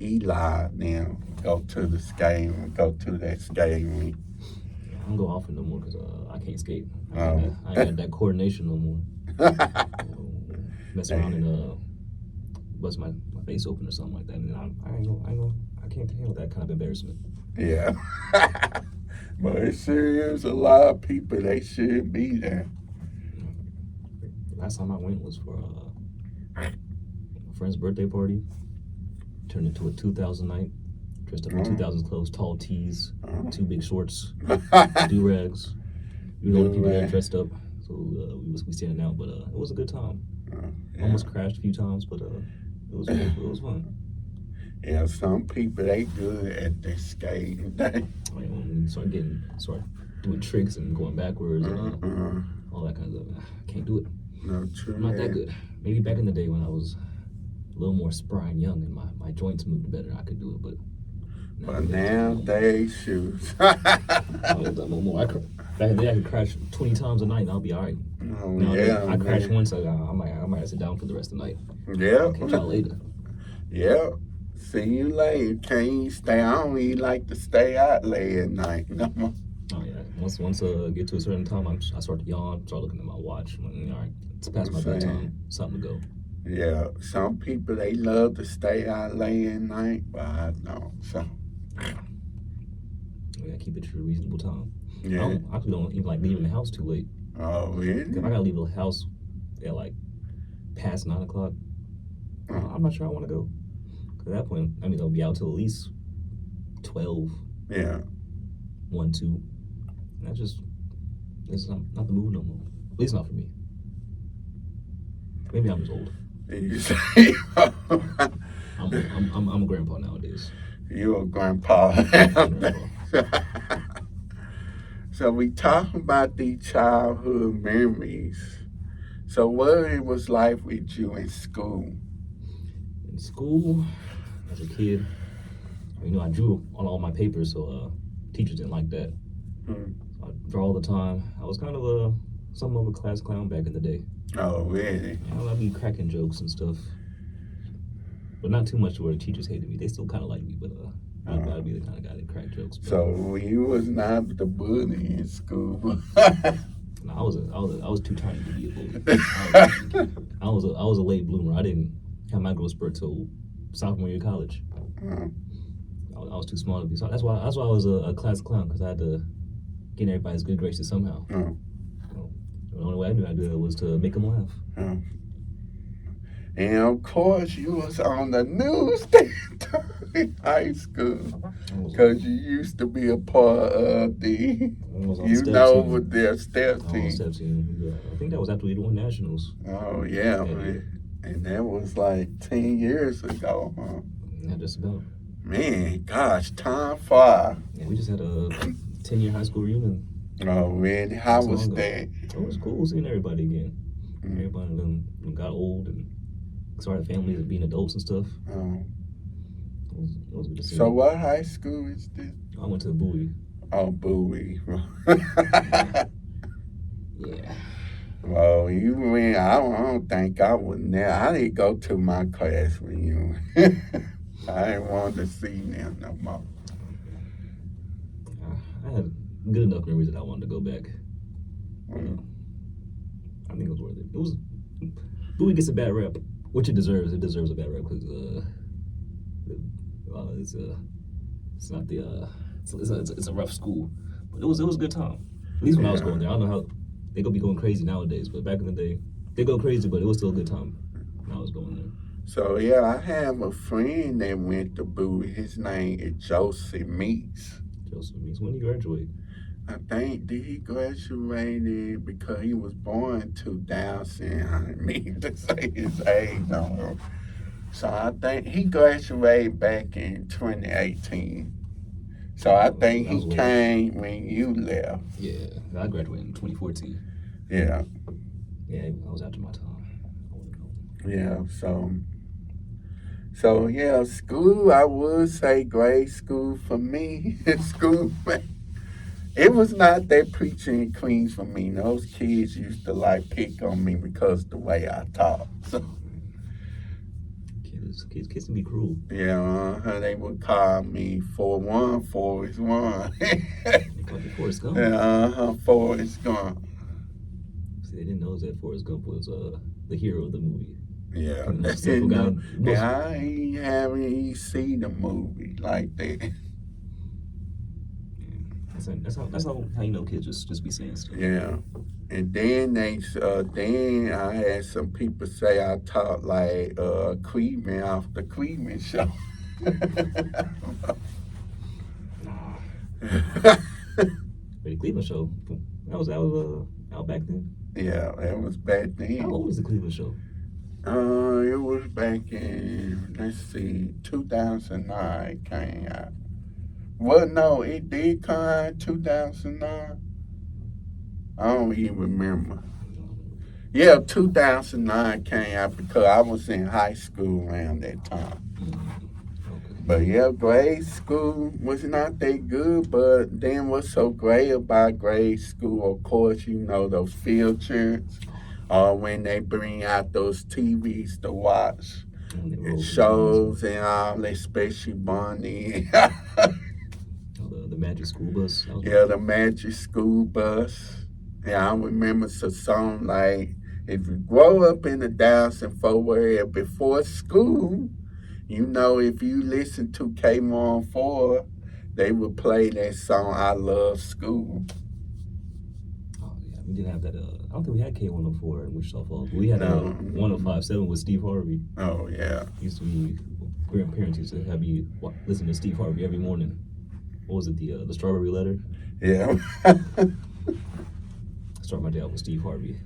S1: Eli now go to the skating, go to that skating rink.
S2: I don't go often no more because I can't skate.
S1: Oh.
S2: I ain't got that coordination no more. Mess around and bust my face open or something like that. And I can't handle that kind of embarrassment.
S1: Yeah. But it sure is a lot of people, they should be there.
S2: Last time I went was for a friend's birthday party. Turned into a 2000 night. Dressed up in 2000s clothes, tall tees,
S1: Oh.
S2: 2 big shorts, do-rags. We were the only people that dressed up, so we standing out. But it was a good time.
S1: Yeah.
S2: Almost crashed a few times, but it was fun.
S1: Yeah, some people, they good at their skating.
S2: Like, when we start doing tricks and going backwards and all that kind of stuff, I can't do it.
S1: No, true.
S2: I'm not that good. Maybe back in the day when I was a little more spry and young and my joints moved better, I could do it.
S1: But nowadays, shoes.
S2: Back in the day, I could crash 20 times a night and I'll be all right.
S1: Oh,
S2: Nowadays,
S1: yeah,
S2: I crash
S1: man.
S2: once, I might sit down for the rest of the night.
S1: Yeah.
S2: I'll catch y'all later.
S1: Yeah. See you later. Can't even stay. I don't even like to stay out late at night. No more.
S2: Oh yeah. Once get to a certain time, I start to yawn, start looking at my watch. I'm like, all right, it's past my bedtime. It's time to go.
S1: Yeah. Some people, they love to stay out late at night, but I don't. So,
S2: Yeah, keep it to a reasonable time.
S1: yeah.
S2: I actually don't even like leaving the house too late.
S1: Oh, really?
S2: If I gotta leave the house at like past 9 o'clock,
S1: Uh,
S2: I'm not sure I want to go. 'Cause at that point, I mean, I'll be out till at least 12,
S1: yeah.
S2: 1, 2. And that's just, it's not the move no more. At least not for me. Maybe I'm just old.
S1: You say,
S2: I'm a grandpa nowadays.
S1: you're a grandpa.
S2: I'm a grandpa.
S1: So we talk about the childhood memories. So what it was like with you in school?
S2: In school, as a kid, I drew on all my papers, so teachers didn't like that.
S1: Hmm.
S2: So I draw all the time. I was kind of somewhat of a class clown back in the day.
S1: Oh, really?
S2: I'd be cracking jokes and stuff, but not too much to where the teachers hated me. They still kind of liked me, but I'd be the kind of guy that cracked jokes. But,
S1: So you was not the bully in school.
S2: no, I was too tiny to be a bully. I was a late bloomer. I didn't have my growth spurt till sophomore year of college. I was too small to be. So that's why I was a class clown, because I had to get in everybody's good graces somehow. So, the only way I knew how to do it was to make them laugh.
S1: And of course, you was on the news in high school because you used to be a part of the, with their step
S2: I was on
S1: team.
S2: step team. Yeah, I think that was after we won nationals.
S1: Oh, yeah,
S2: Yeah,
S1: man. And that was like 10 years ago, huh?
S2: Yeah, just about.
S1: Man, gosh, time flies.
S2: Yeah, we just had a 10-year high school reunion.
S1: Oh, really? How was that?
S2: It was cool seeing everybody again. Everybody of them got old and started families and being adults and stuff. It was good to see.
S1: So what high school is this?
S2: I went to Bowie.
S1: Oh, Bowie.
S2: Yeah.
S1: Well, you went, I don't think I was there. I didn't go to my class reunion. I didn't want to see them no more.
S2: I had good enough memories that I wanted to go back. I think it was worth it. Bowie gets a bad rep, which it deserves. It deserves a bad rep because it's a rough school, but it was a good time. At least when I was going there. I don't know how they gonna be going crazy nowadays, but back in the day, they go crazy, but it was still a good time when I was going there.
S1: So yeah, I have a friend that went to Bowie. His name is Joseph Meeks.
S2: Joseph Meeks. When did he graduate?
S1: I think did he graduated because he was born in 2000. I didn't mean to say his age no. So I think he graduated back in 2018. So I think he came when you left.
S2: Yeah, I graduated in 2014.
S1: Yeah.
S2: Yeah, I was after my time.
S1: Yeah, so yeah, school, I would say grade school for me. School, it was not that preaching in Queens for me. Those kids used to like pick on me because of the way I talk. So,
S2: kids can be cruel.
S1: yeah, they would call me 4-1, 4 is 1.
S2: They called you Forrest Gump.
S1: Yeah, 4 is Gump.
S2: See, they didn't know that Forrest Gump was the hero of the movie.
S1: Yeah, I ain't haven't seen the movie like that.
S2: That's how you know kids just be saying stuff.
S1: Yeah, and then then I had some people say I talk like Queedman off the Queedman show.
S2: The Cleveland show. That was out back then.
S1: Yeah, that was back then.
S2: How old was the Cleveland show?
S1: It was back in, let's see, 2009 came out. Well, no, it did come out in 2009. I don't even remember. Yeah, 2009 came out because I was in high school around that time. But yeah, grade school was not that good, but then what's so great about grade school, of course, those field trips. When they bring out those TVs to watch shows and all, especially Bonnie.
S2: The Magic School Bus.
S1: Yeah, the Magic School Bus. Yeah, I remember a song like, if you grow up in the Dallas and Fort Worth area before school, if you listen to K104, they would play that song, I Love School.
S2: Oh, yeah, We didn't have that. I don't think we had K104 in Wichita Falls. But we had
S1: No.
S2: 105.7 with Steve Harvey.
S1: Oh, yeah.
S2: Used to be grandparents used to have you listen to Steve Harvey every morning. What was it? The Strawberry Letter.
S1: Yeah.
S2: Start my day out with Steve Harvey.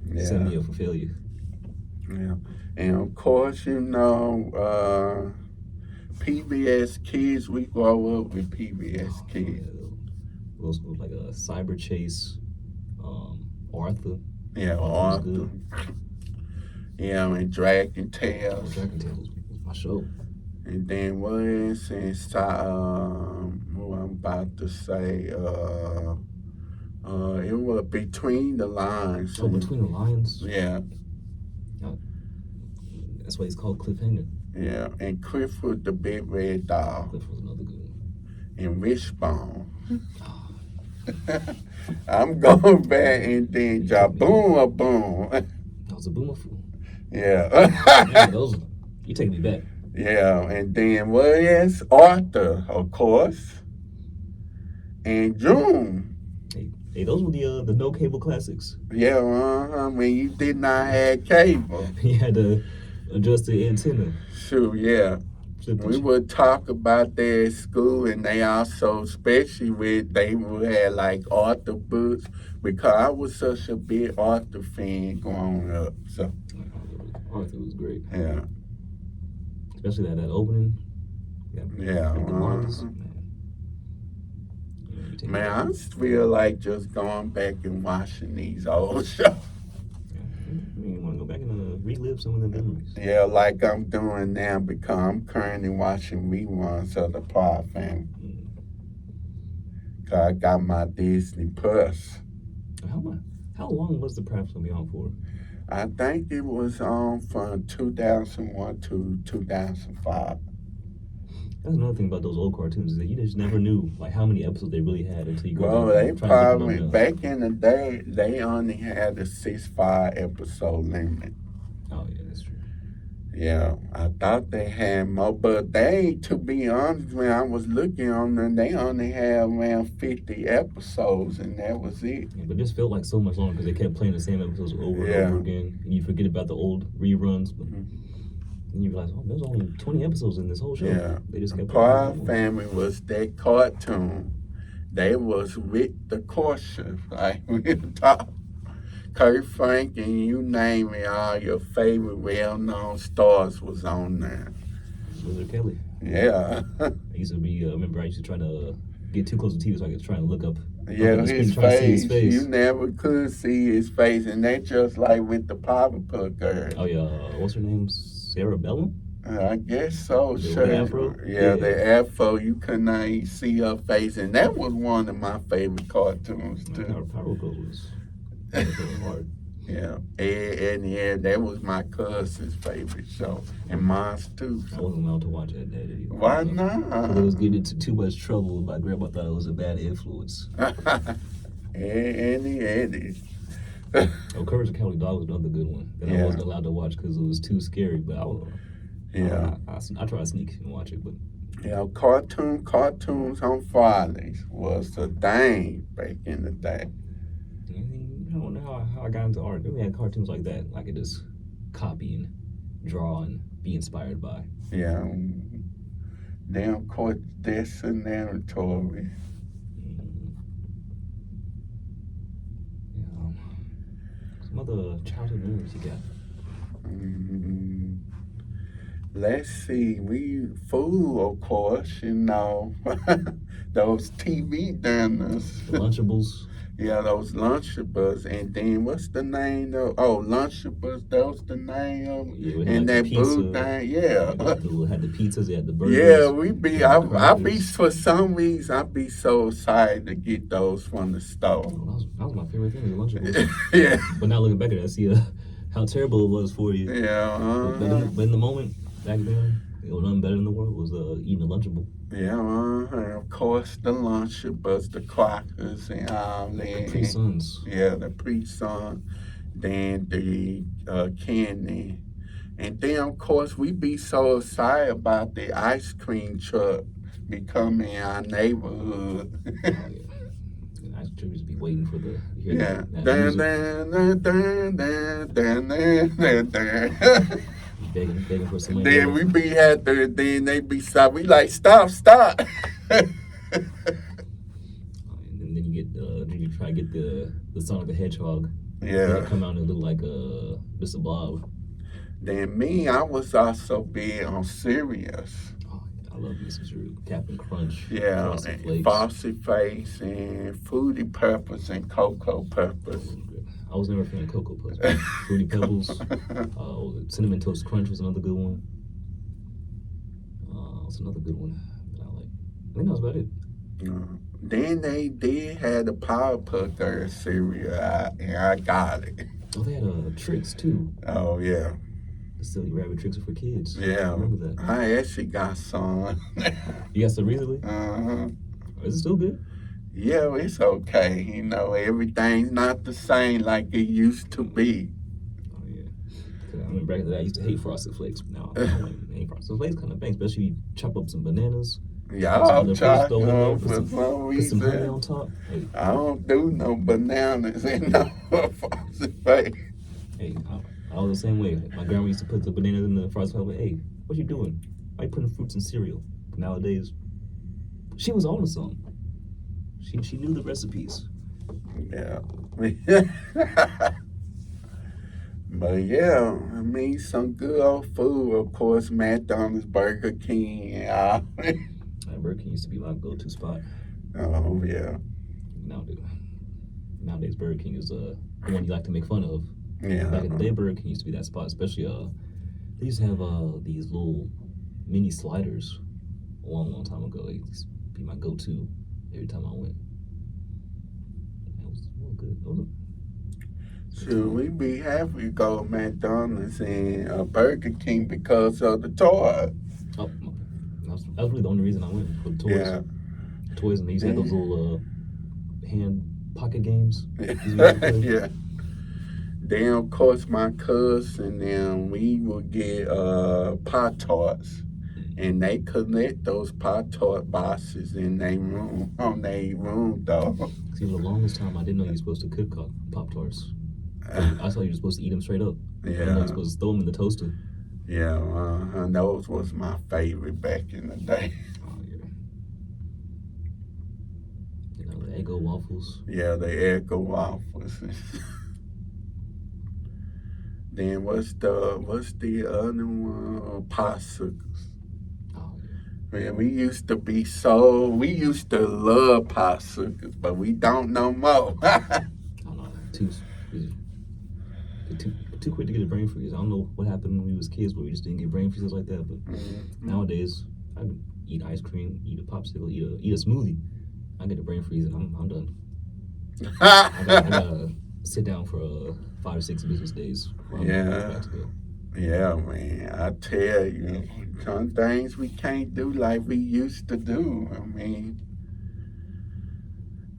S1: Yeah.
S2: Set me up for failure.
S1: Yeah. And of course, you know, PBS Kids, we grow up with PBS Kids.
S2: Those like a Cyber Chase, Arthur.
S1: Yeah,
S2: Arthur was
S1: Arthur.
S2: good.
S1: Yeah, and Dragon Tales.
S2: Dragon Tales was my show.
S1: And then what is inside, what I'm about to say, it was Between the Lines.
S2: Oh, Between the Lions.
S1: Yeah,
S2: That's why he's called Cliffhanger.
S1: yeah. And Clifford the Big Red Dog.
S2: Cliff was another good one.
S1: And Wishbone. I'm going back and then Jaboom Boom.
S2: That was a boomer fool.
S1: Yeah.
S2: Yeah, those. You take me back.
S1: Yeah, and then what is Arthur, of course. And June.
S2: Hey, those were the no cable classics.
S1: Yeah, when you did not have cable.
S2: You had to adjust the antenna.
S1: Sure, yeah. We would talk about that at school, and they also, especially they would have like Arthur books, because I was such a big Arthur fan growing up. So
S2: Arthur was great.
S1: yeah,
S2: Especially that opening.
S1: yeah.
S2: The Marcus,
S1: Man, I feel like just going back and watching these old shows.
S2: You want to go back and relive some of the memories.
S1: Yeah, like I'm doing now, because I'm currently watching reruns of the Power Family. Cause I got my Disney Plus.
S2: How long was the Props gonna be on for?
S1: I think it was on from 2001 to 2005.
S2: That's another thing about those old cartoons is that you just never knew like how many episodes they really had until you go.
S1: Well,
S2: down
S1: they
S2: and try to look
S1: probably,
S2: them up.
S1: back in the day, they only had a 6-5 episode limit.
S2: Oh yeah, that's true.
S1: Yeah, I thought they had more, but they, to be honest, when I was looking on them, they only had around 50 episodes, and that was it.
S2: Yeah, but it just felt like so much longer because they kept playing the same episodes over
S1: Yeah.
S2: and over again, and you forget about the old reruns. But then you realize, oh, there's only 20 episodes in this whole show.
S1: Yeah.
S2: They just kept
S1: Power
S2: playing.
S1: Family was that cartoon. They was with the cautious, like we talk. Kurt Franklin, you name it, all your favorite well-known stars was on there.
S2: Wizard Kelly.
S1: Yeah.
S2: I used to be, remember I used to try to get too close to TV so I could try and look up.
S1: Yeah,
S2: on the screen,
S1: his
S2: trying to see his
S1: face, you never could see his face, and that just like with the Powerpuff Girl.
S2: Oh yeah, what's her name? Sarah Bellum?
S1: I guess so,
S2: The
S1: sure.
S2: afro?
S1: Yeah,
S2: Yeah.
S1: the afro, you could not even see her face, and that was one of my favorite cartoons too.
S2: Power Girl was hard.
S1: Yeah, and yeah, that was my cousin's favorite show, and mine too.
S2: I wasn't allowed to watch that day.
S1: Why
S2: Because
S1: not?
S2: it was getting into too much trouble. My grandma thought it was a bad influence.
S1: Eddie.
S2: Oh, Courage the Cowardly Dog was another good one that I
S1: Yeah.
S2: wasn't allowed to watch because it was too scary. But
S1: Yeah.
S2: I tried to sneak and watch it, but
S1: Yeah, cartoons on Fridays was the thing back in the day.
S2: I don't know how I got into art. We had cartoons like that. I could just copy and draw and be inspired by.
S1: Yeah, damn court disciplinary.
S2: Yeah. Some other childhood memories you got.
S1: Let's see, food, of course, you know, those TV dinners.
S2: The Lunchables.
S1: Yeah, those Lunchables, and then what's the name of? Oh, Lunchables, that was the name of it.
S2: Yeah, we had
S1: And
S2: like
S1: that
S2: the pizza.
S1: booth thing, yeah.
S2: Had the pizzas, they had the burgers.
S1: Yeah, I be,
S2: crackers.
S1: for some reason, I be so excited to get those from the store.
S2: Oh, that was my favorite thing, the Lunchables.
S1: Yeah,
S2: But now looking back at it, I see how terrible it was for you.
S1: yeah,
S2: But in the moment, back then, nothing better in the world was eating a Lunchable.
S1: yeah, and of course the Lunchables, the crackers, and all that.
S2: Capri Suns.
S1: Yeah, the pre-sun, then the candy. And then, of course, we be so excited about the ice cream truck becoming our neighborhood.
S2: Oh, yeah. You just be waiting for the
S1: Yeah.
S2: that
S1: Dun,
S2: music,
S1: dun, dun, dun, dun, dun, dun, dun.
S2: begging for
S1: And
S2: somebody
S1: then
S2: to.
S1: we be had to, then they be stop. We like, stop.
S2: And then you try to get the Sonic the Hedgehog. Then
S1: Yeah.
S2: it come out and it look like Mr. Blob.
S1: Then me, I was also big on Sirius.
S2: Oh, I love me some cereal. Captain Crunch,
S1: Yeah,
S2: Frosted
S1: and
S2: Flakes.
S1: Frosty Flakes and Fruity Pebbles and Cocoa Pebbles.
S2: I was never a fan of Cocoa Puffs, but Fruity Pebbles, Cinnamon Toast Crunch was another good one. What's another good one that I like? I think that was about it.
S1: Then they did have the Powerpuff Girls cereal, and I got it.
S2: Oh, they had Tricks too.
S1: Oh yeah,
S2: The silly rabbit tricks are for kids.
S1: yeah.
S2: I remember that.
S1: I actually got some.
S2: You got some recently?
S1: Uh-huh.
S2: Is it still good?
S1: Yeah, it's okay. You know, everything's not the same like it used to be.
S2: Oh yeah. 'Cause I remember back in the day, I used to hate Frosted Flakes, but now I don't like any Frosted Flakes kind of thing. Especially you chop up some bananas,
S1: Yeah,
S2: put some
S1: I'll
S2: other
S1: try
S2: fruits, throw it in there,
S1: for some
S2: put some honey
S1: reason.
S2: on top. Hey,
S1: I don't do no bananas in no Frosted Flakes.
S2: hey, I was the same way. My grandma used to put the bananas in the Frosted Flakes. Hey, what you doing? Why you putting fruits in cereal? But nowadays, she was on to something. She knew the recipes.
S1: Yeah. But yeah, I mean, some good old food, of course, McDonald's, Burger King, and all.
S2: And Burger King used to be my go-to spot.
S1: Oh, yeah.
S2: Nowadays Burger King is the one you like to make fun of.
S1: Yeah.
S2: Back in the day, Burger King used to be that spot. Especially they used to have these little mini sliders a long time ago. They used to be my go-to every time I went. That was good.
S1: Should we be happy to go to McDonald's and Burger King because of the toy?
S2: Oh, that was really the only reason I went for the toys.
S1: Yeah.
S2: Toys, and they used to have those little hand pocket games.
S1: Yeah. Then, of course, my cousin and them, we would get Pop Tarts. And they collect those Pop Tart boxes in their room, on their room, though.
S2: See, for the longest time, I didn't know you were supposed to cook Pop Tarts. I thought you were supposed to eat them straight up. I didn't know you were supposed to throw them in the toaster.
S1: Yeah, those was my favorite back in the day.
S2: Oh, yeah. You know, the Eggo waffles.
S1: Yeah, the Eggo waffles. Then what's the other one? Popsicles.
S2: Oh, yeah.
S1: Man, we used to love popsicles, but we don't no more.
S2: I don't know. Too quick to get a brain freeze. I don't know what happened when we was kids, but we just didn't get brain freezes like that. But nowadays, I can eat ice cream, eat a popsicle, eat a smoothie. I get a brain freeze and I'm done. I gotta sit down for 5 or 6 business days.
S1: Yeah. Yeah, man. I tell you, some things we can't do like we used to do. I mean,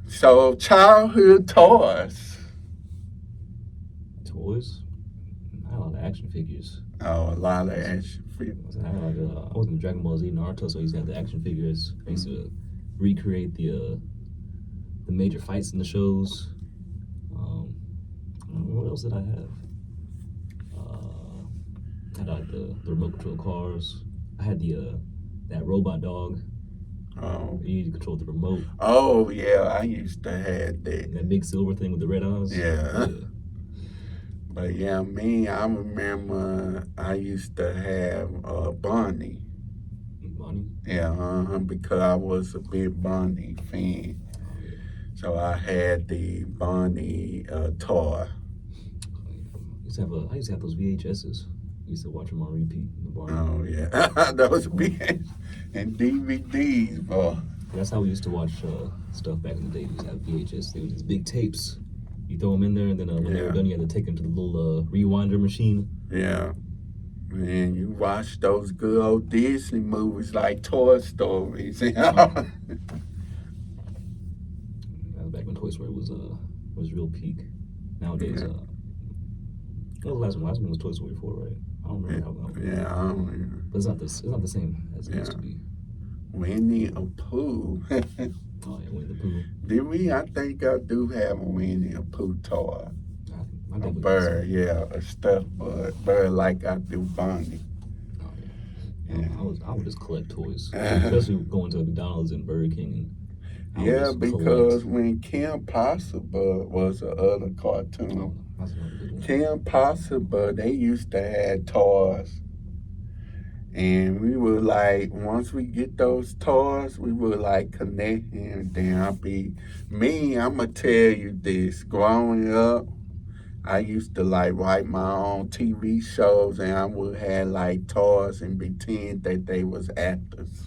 S1: so childhood toys.
S2: Toys? I had a lot of action figures.
S1: Oh, a lot of action figures.
S2: I was in Dragon Ball Z Naruto, so I used to have the action figures. I used to recreate the major fights in the shows. What else did I have? I had like the remote control cars. I had that robot dog.
S1: Oh.
S2: You need to control the remote.
S1: Oh yeah, I used to have that.
S2: That big silver thing with the red eyes.
S1: Yeah. But yeah, I remember I used to have Bonnie.
S2: Bonnie?
S1: Yeah, because I was a big Bonnie fan.
S2: Oh, yeah.
S1: So I had the Bonnie toy.
S2: I used to have those VHSs. I used to watch them on repeat in the bar.
S1: Oh yeah, those big and DVDs, boy.
S2: That's how we used to watch stuff back in the day. We used to have VHS. They were these big tapes. You throw them in there, and then when they were done, you had to take them to the little rewinder machine.
S1: Yeah. Man, you watch those good old Disney movies like Toy Stories. You know?
S2: That was back when Toy Story was real peak. Nowadays, what was the last one? Last one was Toy Story 4, right? I don't remember how long.
S1: Yeah, I don't remember.
S2: But it's not the same as it used to be.
S1: Winnie the Pooh.
S2: Oh yeah, Winnie the Pooh.
S1: Did we? I think I do have a Winnie the Pooh toy.
S2: I
S1: A
S2: think we got some.
S1: bird, yeah, a stuffed bird like I do Bonnie.
S2: Oh yeah.
S1: Yeah.
S2: I would just collect toys, especially going to McDonald's and Burger King, and I would
S1: Yeah,
S2: just collect.
S1: because when Kim Possible was the other cartoon,
S2: Oh, that's another good one.
S1: Kim Possible, they used to have toys. And we were like, once we get those toys, we were like connecting. And then I'll be, me, I'm going to tell you this. Growing up, I used to like write my own TV shows and I would have like toys and pretend that they was actors.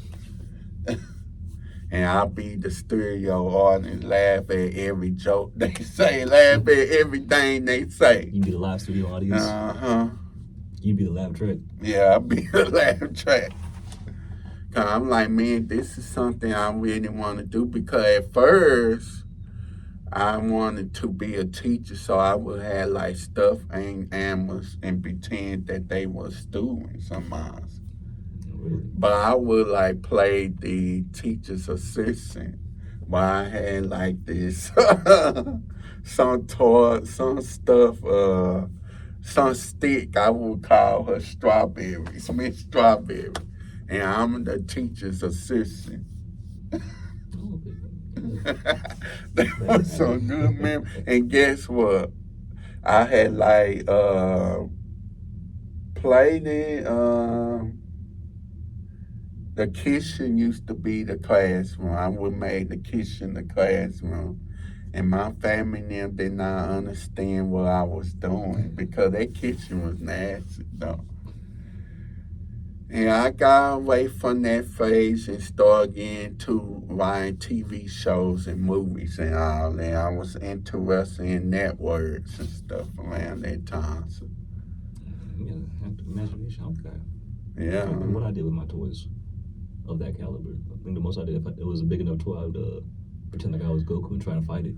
S1: And I'll be the stereo audience, laugh at every joke they say, laugh at everything they say.
S2: You be the live studio audience.
S1: Uh-huh.
S2: You be the laugh track.
S1: Yeah, I'll be the laugh track. Cause I'm like, man, this is something I really want to do. Because at first, I wanted to be a teacher, so I would have like stuffed animals and pretend that they were students of mine.
S2: Really?
S1: But I would like play the teacher's assistant. But I had like this some toy, some stuff, some stick. I would call her Strawberry, Miss Strawberry, and I'm the teacher's assistant. That was some good memory. And guess what? I had like played it. The kitchen used to be the classroom. I would make the kitchen the classroom. And my family and them did not understand what I was doing because that kitchen was nasty, though. And I got away from that phase and started getting to writing TV shows and movies and all. And I was interested in networks and stuff around that time. So,
S2: Yeah, imagination. Okay.
S1: yeah.
S2: I remember what I did with my toys of that caliber. I think the most I did, if it was a big enough toy, I would pretend like I was Goku and trying to fight it.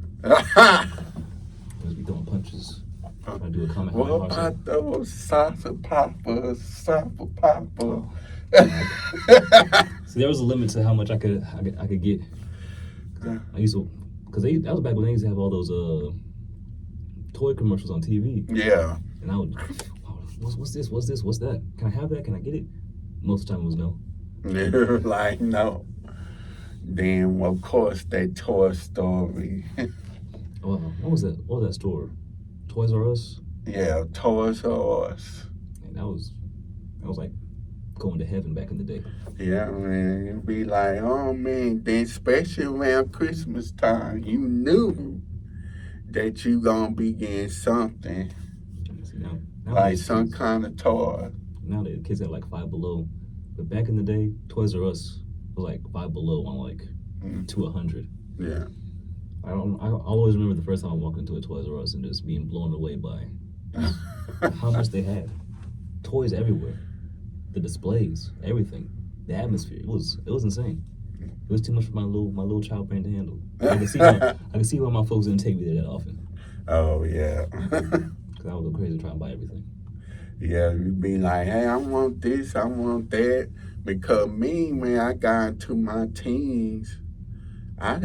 S2: Just be throwing punches. Trying to do a comment.
S1: What about those salsa poppers?
S2: See, there was a limit to how much I could get. I used to, because that was back when they used to have all those toy commercials on TV.
S1: Yeah.
S2: And I would, what's this? What's this? What's that? Can I have that? Can I get it? Most of the time it was no.
S1: They're like, no. Then, of course, that Toy Story.
S2: What was that? What was that store? Toys R Us?
S1: Yeah, Toys R Us.
S2: And that was like going to heaven back in the day.
S1: Yeah, man. You'd be like, oh, man. Then, especially around Christmas time, you knew that you going to be getting something.
S2: See,
S1: like some kind of toy.
S2: Now the kids got like Five Below. But back in the day, Toys R Us was like Five Below on like to 100.
S1: Yeah.
S2: I always remember the first time I walked into a Toys R Us and just being blown away by how much they had. Toys everywhere, the displays, everything, the atmosphere. It was insane. It was too much for my little child brain to handle. I can see why my folks didn't take me there that often.
S1: Oh yeah.
S2: Because I would go crazy trying to buy everything.
S1: Yeah, you'd be like, hey, I want this, I want that. Because me, when I got into my teens, I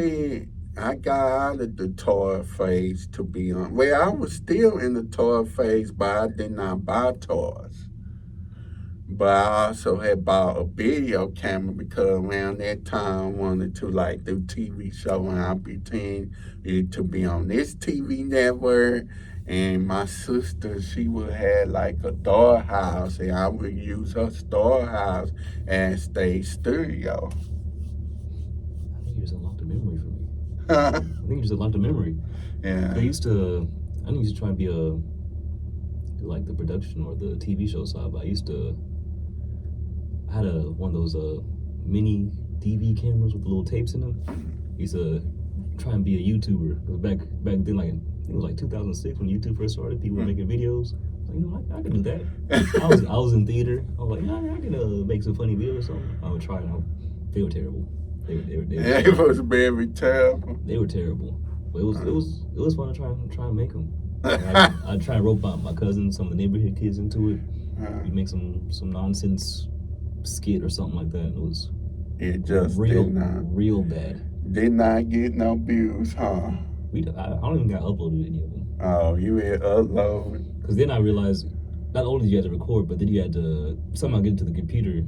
S1: got out of the toy phase, to be honest. Well, I was still in the toy phase, but I did not buy toys. But I also had bought a video camera because around that time I wanted to like do TV show and I pretend to be on this TV network. And my sister, she would have like a dollhouse, and I would use her dollhouse as stage studio.
S2: I think you just unlocked a memory for me. I think you just unlocked a memory.
S1: Yeah.
S2: I used to try and be do like the production or the TV show side, but I had one of those mini DV cameras with the little tapes in them. I used to try and be a YouTuber. Because back then, like, I think it was like 2006 when YouTube first started. People were making videos. I was like, I can do that. I was in theater. I was like, I can make some funny videos or something. I would try it. They were terrible. They
S1: It was very terrible.
S2: They were terrible. But it was fun to try and make them. I'd try and rope my cousins, some of the neighborhood kids into it. We make some nonsense skit or something like that. And it was
S1: It just
S2: real
S1: did not.
S2: real bad.
S1: Did not get no views, huh?
S2: I don't even got uploaded any of them.
S1: Oh, you had upload.
S2: Because then I realized not only did you have to record, but then you had to somehow get into the computer.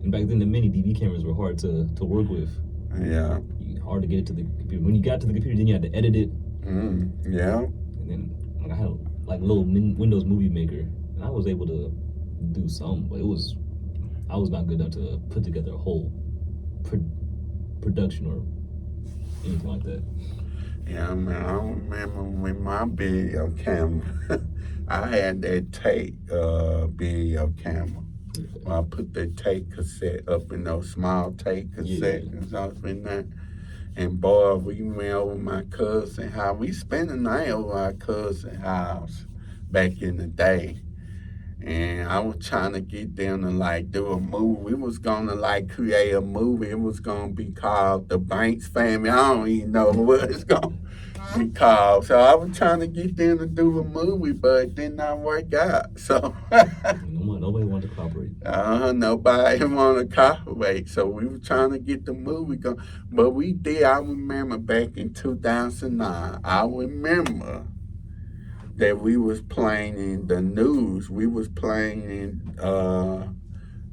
S2: And back then, the mini DV cameras were hard to work with.
S1: Yeah.
S2: Hard to get it to the computer. When you got to the computer, then you had to edit it.
S1: Yeah.
S2: And then I had like a little Windows Movie Maker, and I was able to do some, but I was not good enough to put together a whole production or anything like that.
S1: Yeah, man, I remember when my video camera, I had that tape video camera. I put that tape cassette up in those small tape cassettes up in there. And boy, we went over my cousin's house. We spent the night over our cousin's house back in the day. And I was trying to get them to like do a movie. We was gonna like create a movie. It was gonna be called The Banks Family. I don't even know what it's gonna be called. So I was trying to get them to do a movie, but it did not work out. So
S2: nobody wanted to cooperate.
S1: Nobody wanted to cooperate. So we were trying to get the movie going. But we did. I remember back in 2009. I remember that we was playing in the news. We was playing in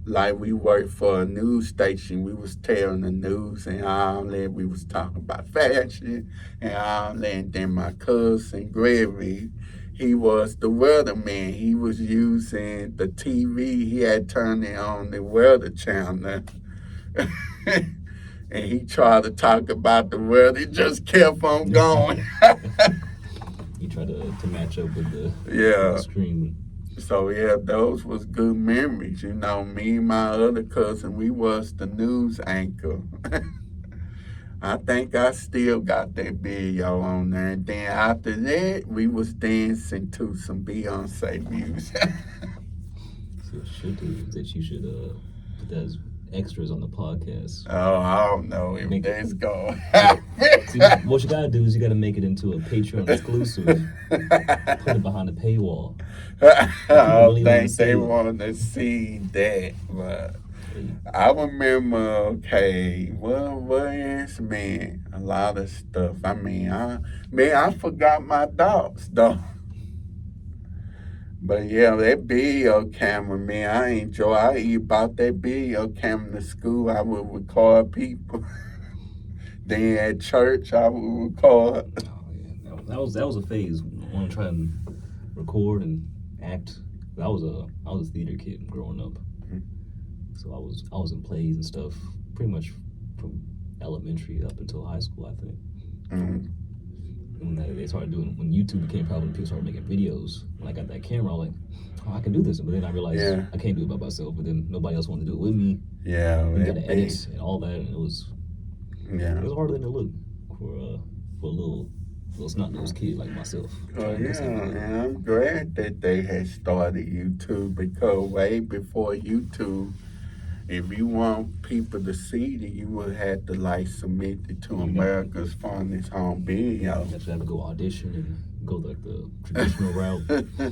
S1: like we worked for a news station. We was telling the news and all that. We was talking about fashion and all that. And then my cousin Gregory, he was the weatherman. He was using the TV. He had turned it on the weather channel. And he tried to talk about the weather. It just kept on going.
S2: He tried to match up with
S1: the
S2: stream.
S1: So yeah, those was good memories. You know, me and my other cousin, we was the news anchor. I think I still got that video on there. And then after that, we was dancing to some Beyonce music.
S2: So should do that you should put that as extras on the podcast.
S1: Oh, I don't know if that's going.
S2: See, what you gotta do is you gotta make it into a Patreon exclusive. Put it behind the paywall.
S1: I don't think they want to see that, but I remember. Okay, what else, man? A lot of stuff. I mean, I forgot my dogs though. But yeah, that video camera, man, I bought that video camera to school. I would record people. Then at church, I would record.
S2: Oh, yeah. That was a phase. I want to try and record and act. I was a theater kid growing up, so I was in plays and stuff pretty much from elementary up until high school, I think. When they started doing, when YouTube became prevalent, people started making videos. When I got that camera, I was like, oh, I can do this. But then I realized I can't do it by myself. But then nobody else wanted to do it with me.
S1: Yeah,
S2: you got to edit and all that, and it was harder than it looked for a little snot-nosed kid like myself.
S1: Oh yeah, and I'm glad that they had started YouTube, because way before YouTube, if you want people to see it, you would have to like submit it to America's Funniest Home Video.
S2: You have to go audition and go like the traditional route. You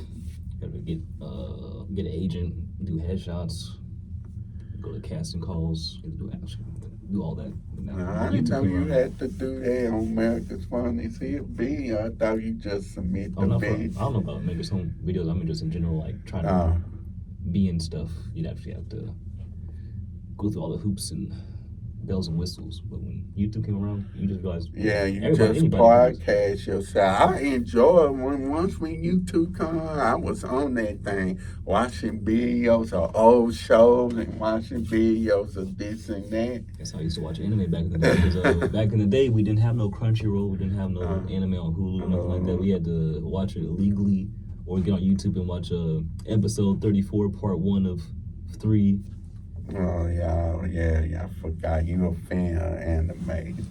S2: have to get an agent, do headshots, go to casting calls, do all that.
S1: I didn't know you had to do that on America's Funniest Video. I thought you just submit the video.
S2: I don't know about America's Home Videos. I mean, just in general, like trying to be in stuff. You'd actually have to go through all the hoops and bells and whistles. But when YouTube came around, you just realized.
S1: Yeah, you just podcast yourself. I enjoy once when YouTube come on, I was on that thing, watching videos of old shows and watching videos of this and that.
S2: That's how I used to watch anime back in the day. Because back in the day, we didn't have no Crunchyroll, we didn't have no anime on Hulu, nothing like that. We had to watch it illegally, or get on YouTube and watch episode 34, part 1 of 3.
S1: Oh, yeah, I forgot you a fan of anime.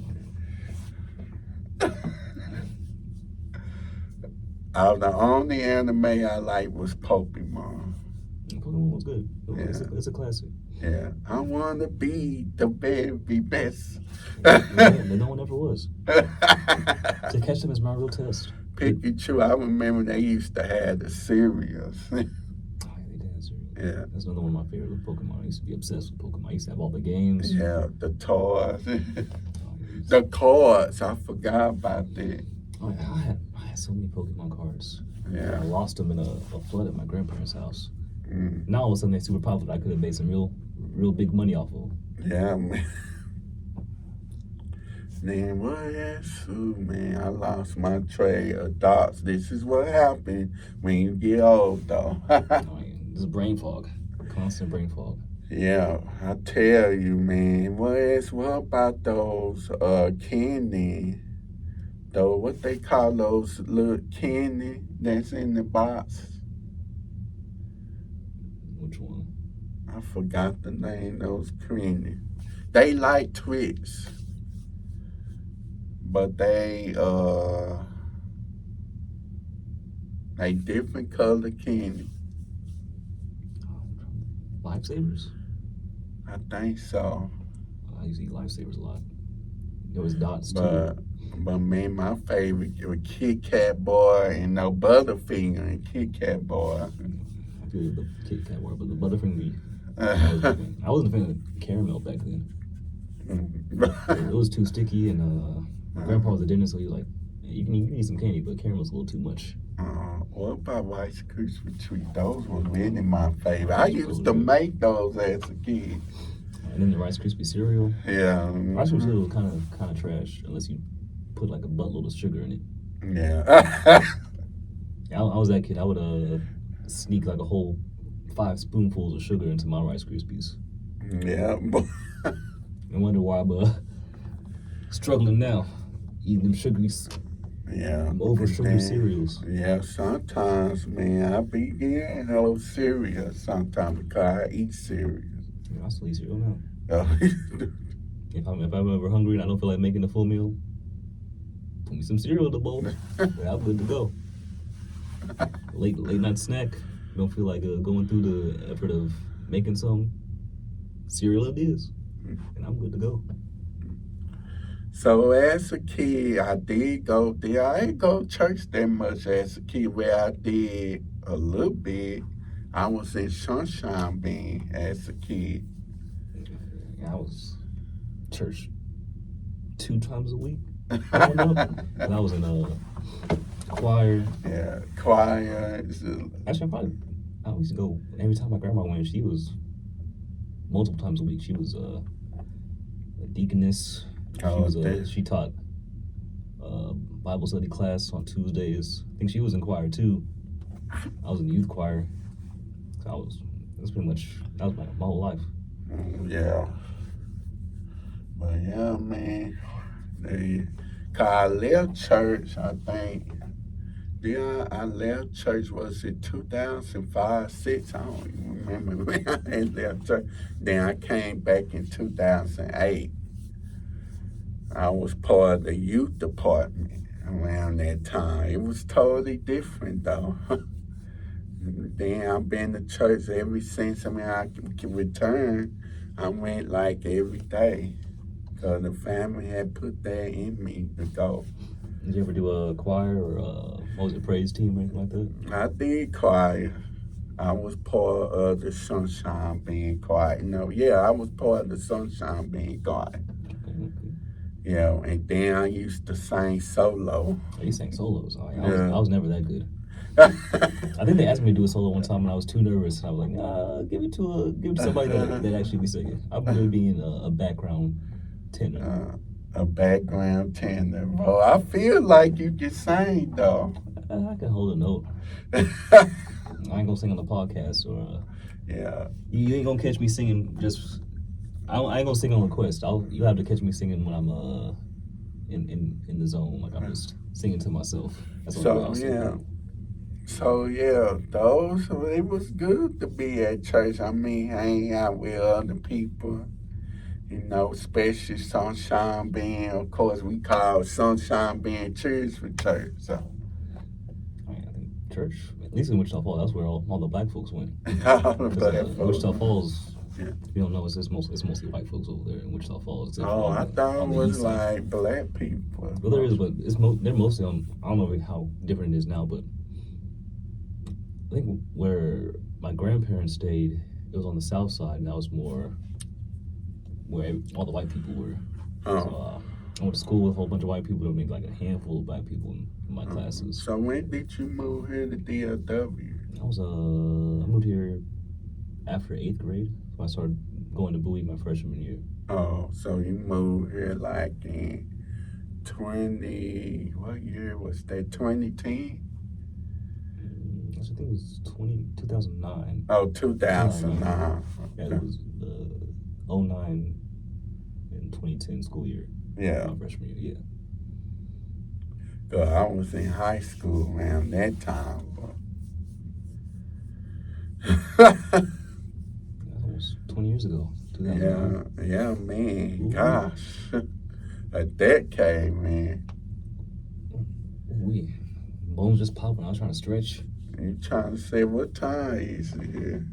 S1: The only anime I liked was Pokemon.
S2: Pokemon was good. It's a classic.
S1: Yeah, I want to be the very best.
S2: No one ever was. To catch them is my real test.
S1: Pikachu, I remember they used to have the cereals. Yeah.
S2: That's another one of my favorite Pokemon. I used to be obsessed with Pokemon. I used to have all the games.
S1: Yeah, the toys.
S2: cards.
S1: The cards, I forgot about that.
S2: Oh, I had so many Pokemon cards.
S1: Yeah.
S2: I lost them in a flood at my grandparents' house.
S1: Mm.
S2: Now all of a sudden they're super popular. I could have made some real big money off of them.
S1: Yeah, man. Man, what else? Ooh, man, I lost my tray of dots. This is what happened when you get old, though.
S2: I mean, this is brain fog, constant brain fog.
S1: Yeah, I tell you, man. What else? What about those candy? Though what they call those little candy that's in the box?
S2: Which one?
S1: I forgot the name. Those candy. They like Twix, but they different color candy.
S2: Lifesavers?
S1: I think so.
S2: I used to eat Lifesavers a lot. There was Dots
S1: But
S2: too.
S1: but man, my favorite was Kit Kat Boy and no Butterfinger and Kit Kat Boy.
S2: I feel the Kit Kat word, but the Butterfinger, I wasn't a fan of caramel back then. It was too sticky, and my grandpa was a dentist, so he was like, hey, you can eat some candy, but caramel's a little too much.
S1: What about Rice Krispie treat? Those were really my favorite. I used to make those as a kid.
S2: And then the Rice Krispie cereal.
S1: Yeah.
S2: Rice Krispie cereal was kind of trash unless you put like a buttload of sugar in it.
S1: Yeah.
S2: I was that kid. I would sneak like a whole 5 spoonfuls of sugar into my Rice Krispies.
S1: Yeah.
S2: I wonder why I'm struggling now, eating them sugary,
S1: Yeah.
S2: them over sugary cereals.
S1: Yeah, sometimes, man, I be getting those cereal sometimes because I eat cereal.
S2: Yeah, I still eat cereal now. If I'm ever hungry and I don't feel like making a full meal, put me some cereal in the bowl. I'm good to go. Late night snack. Don't feel like going through the effort of making some cereal. It is, and I'm good to go.
S1: So as a kid, I did go there. I didn't go to church that much as a kid. Where I did a little bit, I was in Sunshine Band as a kid.
S2: I was church 2 times a week. Growing up, and I was in a choir.
S1: Yeah, choir.
S2: Actually, I used to go every time my grandma went. She was multiple times a week. She was a deaconess. She taught Bible study class on Tuesdays. I think she was in choir too. I was in the youth choir. That's pretty much, that was my whole life.
S1: Yeah. But yeah, man. Cause I left church, I think. Yeah, I left church, was it 2005, 6? I don't even remember when I had left church. Then I came back in 2008. I was part of the youth department around that time. It was totally different though. Then I've been to church ever since. I mean, I can return. I went like every day because the family had put that in me to go.
S2: Did you ever do a choir or what was it, praise team or anything like that?
S1: I did choir. I was part of the Sunshine Band choir. I was part of the Sunshine Band choir. Yeah, and then I used to sing solo.
S2: Oh, you sang solos. Oh,
S1: Yeah.
S2: I was never that good. I think they asked me to do a solo one time and I was too nervous. And I was like, give it to somebody that actually be singing. I'm going to be in a background tenor.
S1: A background tenor. Bro, I feel like you can sing though.
S2: I can hold a note. I ain't gonna sing on the podcast or.
S1: Yeah.
S2: You ain't gonna catch me singing just. I ain't gonna sing on request. You have to catch me singing when I'm in the zone, like I'm just singing to myself. That's what
S1: So those it was good to be at church. I mean, hang out with other people. Especially Sunshine Band. Of course, we call Sunshine Band church for church. So.
S2: I think church, at least in Wichita Falls, that's where all the black folks went. Wichita Falls,
S1: yeah.
S2: You don't know, it's mostly white folks over there in Wichita Falls.
S1: I thought it was like black people.
S2: Well, there is, but they're mostly on. I don't know how different it is now, but I think where my grandparents stayed, it was on the south side, and that was more where all the white people were.
S1: Oh.
S2: So, I went to school with a whole bunch of white people. There were maybe like a handful of black people in my classes.
S1: So when did you move here to DLW?
S2: I moved here after 8th grade. So I started going to Bowie my freshman year.
S1: Oh, so you moved here like in what year was that? 2010?
S2: I think it was 2009.
S1: Oh, 2009.
S2: Yeah, it was the 09 and 2010 school year.
S1: Yeah.
S2: My freshman year, yeah.
S1: Cause I was in high school around that time.
S2: That was 20 years ago. 2009.
S1: Yeah, man.
S2: Ooh.
S1: Gosh. A decade, man.
S2: Bones just popping. I was trying to stretch.
S1: You trying to say what time is it here?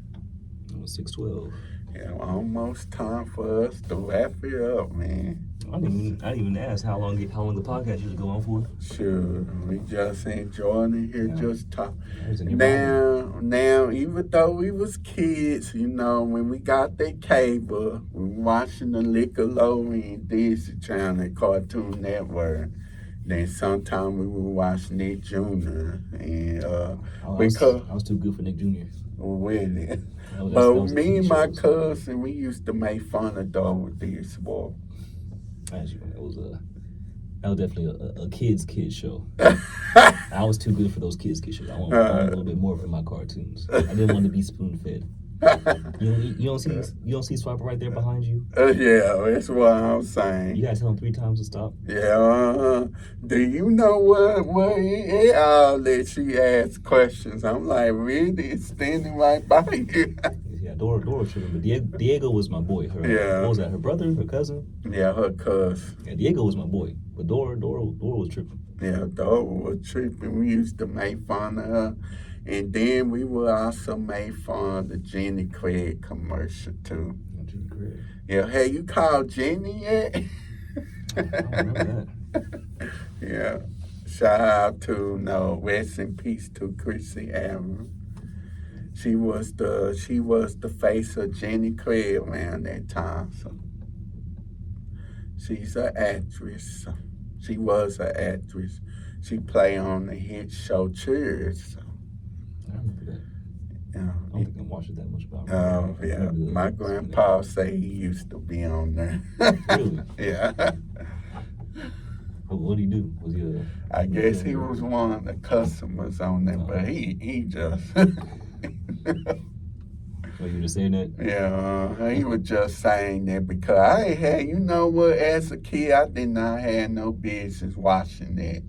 S2: It was 6:12.
S1: Yeah, almost time for us to wrap it up, man.
S2: I didn't even ask how long the podcast usually go on for.
S1: Sure, we just enjoying it here, just talk.
S2: Now,
S1: even though we was kids, when we got that cable, we watching the Nickelodeon, Disney Channel, Cartoon Network. Then sometime we would watch Nick Jr. and
S2: I was too good for Nick Jr.
S1: Really.
S2: But
S1: me and my cousin, we used to make fun of those this boy.
S2: Actually, that was definitely a kids show. I was too good for those kids shows. I wanted a little bit more for my cartoons. I didn't want to be spoon fed. You don't see Swiper right there behind you?
S1: Yeah, that's what I'm saying.
S2: You gotta tell him 3 times to stop.
S1: Yeah. Do you know what that she asks questions? I'm like, really? It's standing right by you.
S2: Yeah, Dora was tripping, but Diego was my boy. What was that? Her brother, her cousin?
S1: Yeah, her cousin.
S2: Yeah, Diego was my boy, but Dora was tripping.
S1: Yeah, Dora was tripping. We used to make fun of her. And then we would also make fun of the Jenny Craig commercial too.
S2: Jenny Craig.
S1: Yeah, hey, you called Jenny yet?
S2: I don't remember that.
S1: Yeah. Shout out to rest in peace to Chrissy Allen. She was the face of Jenny Craig around that time. So she's an actress. She was an actress. She played on the hit show Cheers. So.
S2: I remember that.
S1: Yeah.
S2: I don't think I watched it that much. But
S1: Oh, yeah. My grandpa say he used to be on there.
S2: Really?
S1: Yeah.
S2: What did he do? Was he
S1: I guess he was one of the customers on there, but he just...
S2: Well, you were just saying that?
S1: Yeah, he was just saying that because I ain't had, as a kid, I did not have no business watching that.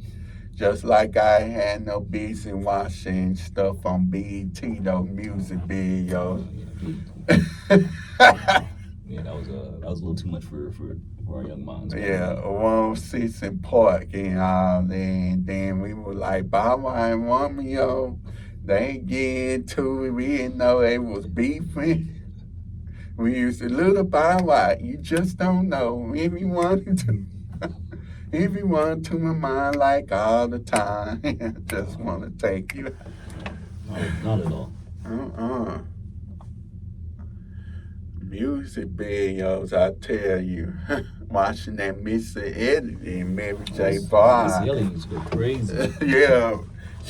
S1: Just like I had no business watching stuff on BET, those music videos.
S2: Yeah, that was a little too much for our young minds.
S1: Yeah, 106 in Park and all that. And then we were like, Baba and Romeo, they ain't get into it. We didn't know they was beefing. We used to, little Baba, you just don't know. If you wanted to my mind like all the time. Just want to take you.
S2: Not at all.
S1: Music videos, I tell you. Watching that Missy Elliott and Mary J. Blige.
S2: Missy Elliott was crazy.
S1: Yeah.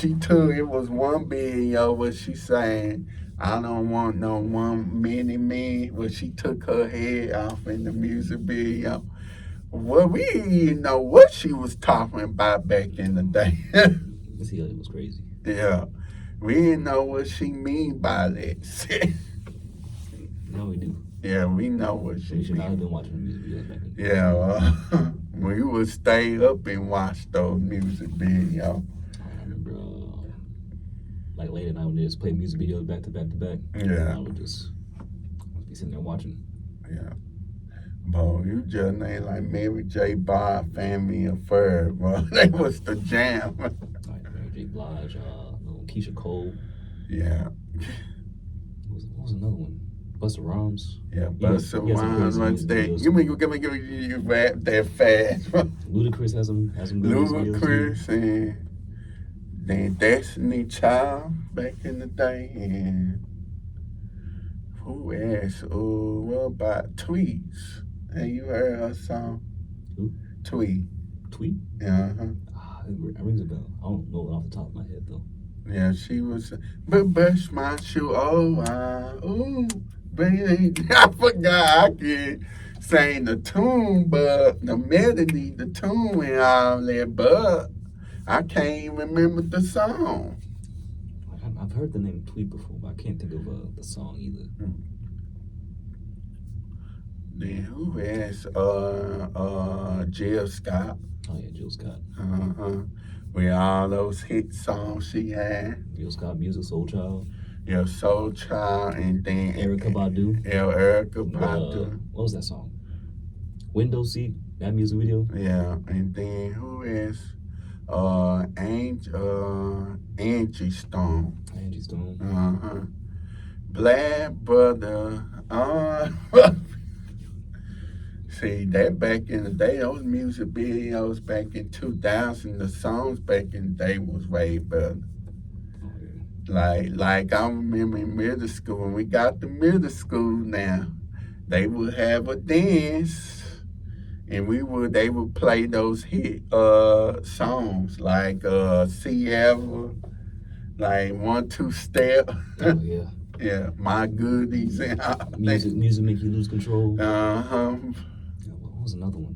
S1: It was one video where she saying, I don't want no one mini me, where she took her head off in the music video. Well, we didn't even know what she was talking about back in the day.
S2: Missy Elliott was crazy.
S1: Yeah. We didn't know what she mean by that.
S2: Now we do.
S1: Yeah, we know what she
S2: We should not have
S1: mean.
S2: been watching the music videos back then.
S1: Yeah, we would stay up and watch those music videos.
S2: I remember, like late at night when they just play music videos back to back to back.
S1: Yeah.
S2: I would just be sitting there watching.
S1: Yeah. Bro, you just named like Mary J. Blige, Family Affair, bro. That was the jam.
S2: Like Mary J. Blige, Keisha Cole.
S1: Yeah.
S2: What was another one? Busta Rhymes.
S1: Yeah, Busta Rhymes right there. Give me you rap that fast.
S2: Ludacris has some good
S1: Ludacris and then Destiny Child back in the day, and who else? What about Tweets? Have you heard her song?
S2: Who?
S1: Tweet.
S2: Tweet?
S1: Uh-huh.
S2: It rings a bell. I don't know it off the top of my head though.
S1: Yeah, she was. But brush my shoe. Ooh, baby. I forgot I can sing the tune, but the melody, the tune, and all that. But I can't even remember the song.
S2: I've heard the name Tweet before, but I can't think of the song either.
S1: Then who else? Jill Scott.
S2: Oh yeah, Jill Scott.
S1: With all those hit songs she had.
S2: Jill Scott, Music Soul Child.
S1: Yeah, Soul Child, and then
S2: Erykah Badu.
S1: Erykah Badu.
S2: What was that song? Window Seat. That music video.
S1: Yeah, and then who is? Angie Stone.
S2: Angie Stone.
S1: Black Brother. See, that back in the day, those music videos back in 2000, the songs back in the day was way better. Like I remember in middle school, when we got to middle school now, they would have a dance, and they would play those hit songs like Sierra, like 1 2 Step.
S2: Oh yeah.
S1: Yeah, My Goodies and all that.
S2: Music make you lose control. What was another one?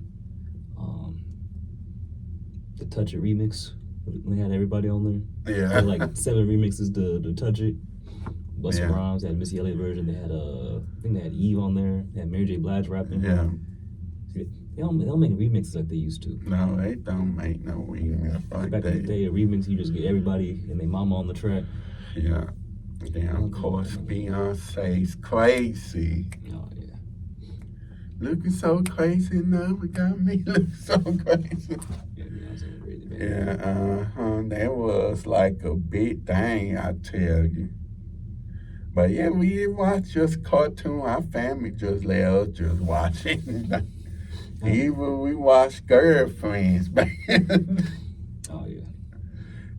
S2: The Touch It remix. They had everybody on there.
S1: Yeah.
S2: They had like 7 remixes to Touch It. Busta Rhymes, they had Missy Elliott version. They had I think they had Eve on there. They had Mary J. Blige rapping.
S1: Yeah.
S2: See, they don't make remixes like they used to.
S1: No, they don't make no remix like
S2: Back
S1: that.
S2: in the day, a remix you just get everybody and their mama on the track.
S1: Yeah. Then of course Beyonce's Crazy.
S2: Oh yeah.
S1: Looking so crazy now, it got me looking so crazy.
S2: Yeah, Beyonce was crazy, man.
S1: Yeah, that was like a big thing, I tell you. But yeah, we didn't watch just cartoon. Our family just let us just watch it. Even we watched Girlfriends back then.
S2: Oh yeah.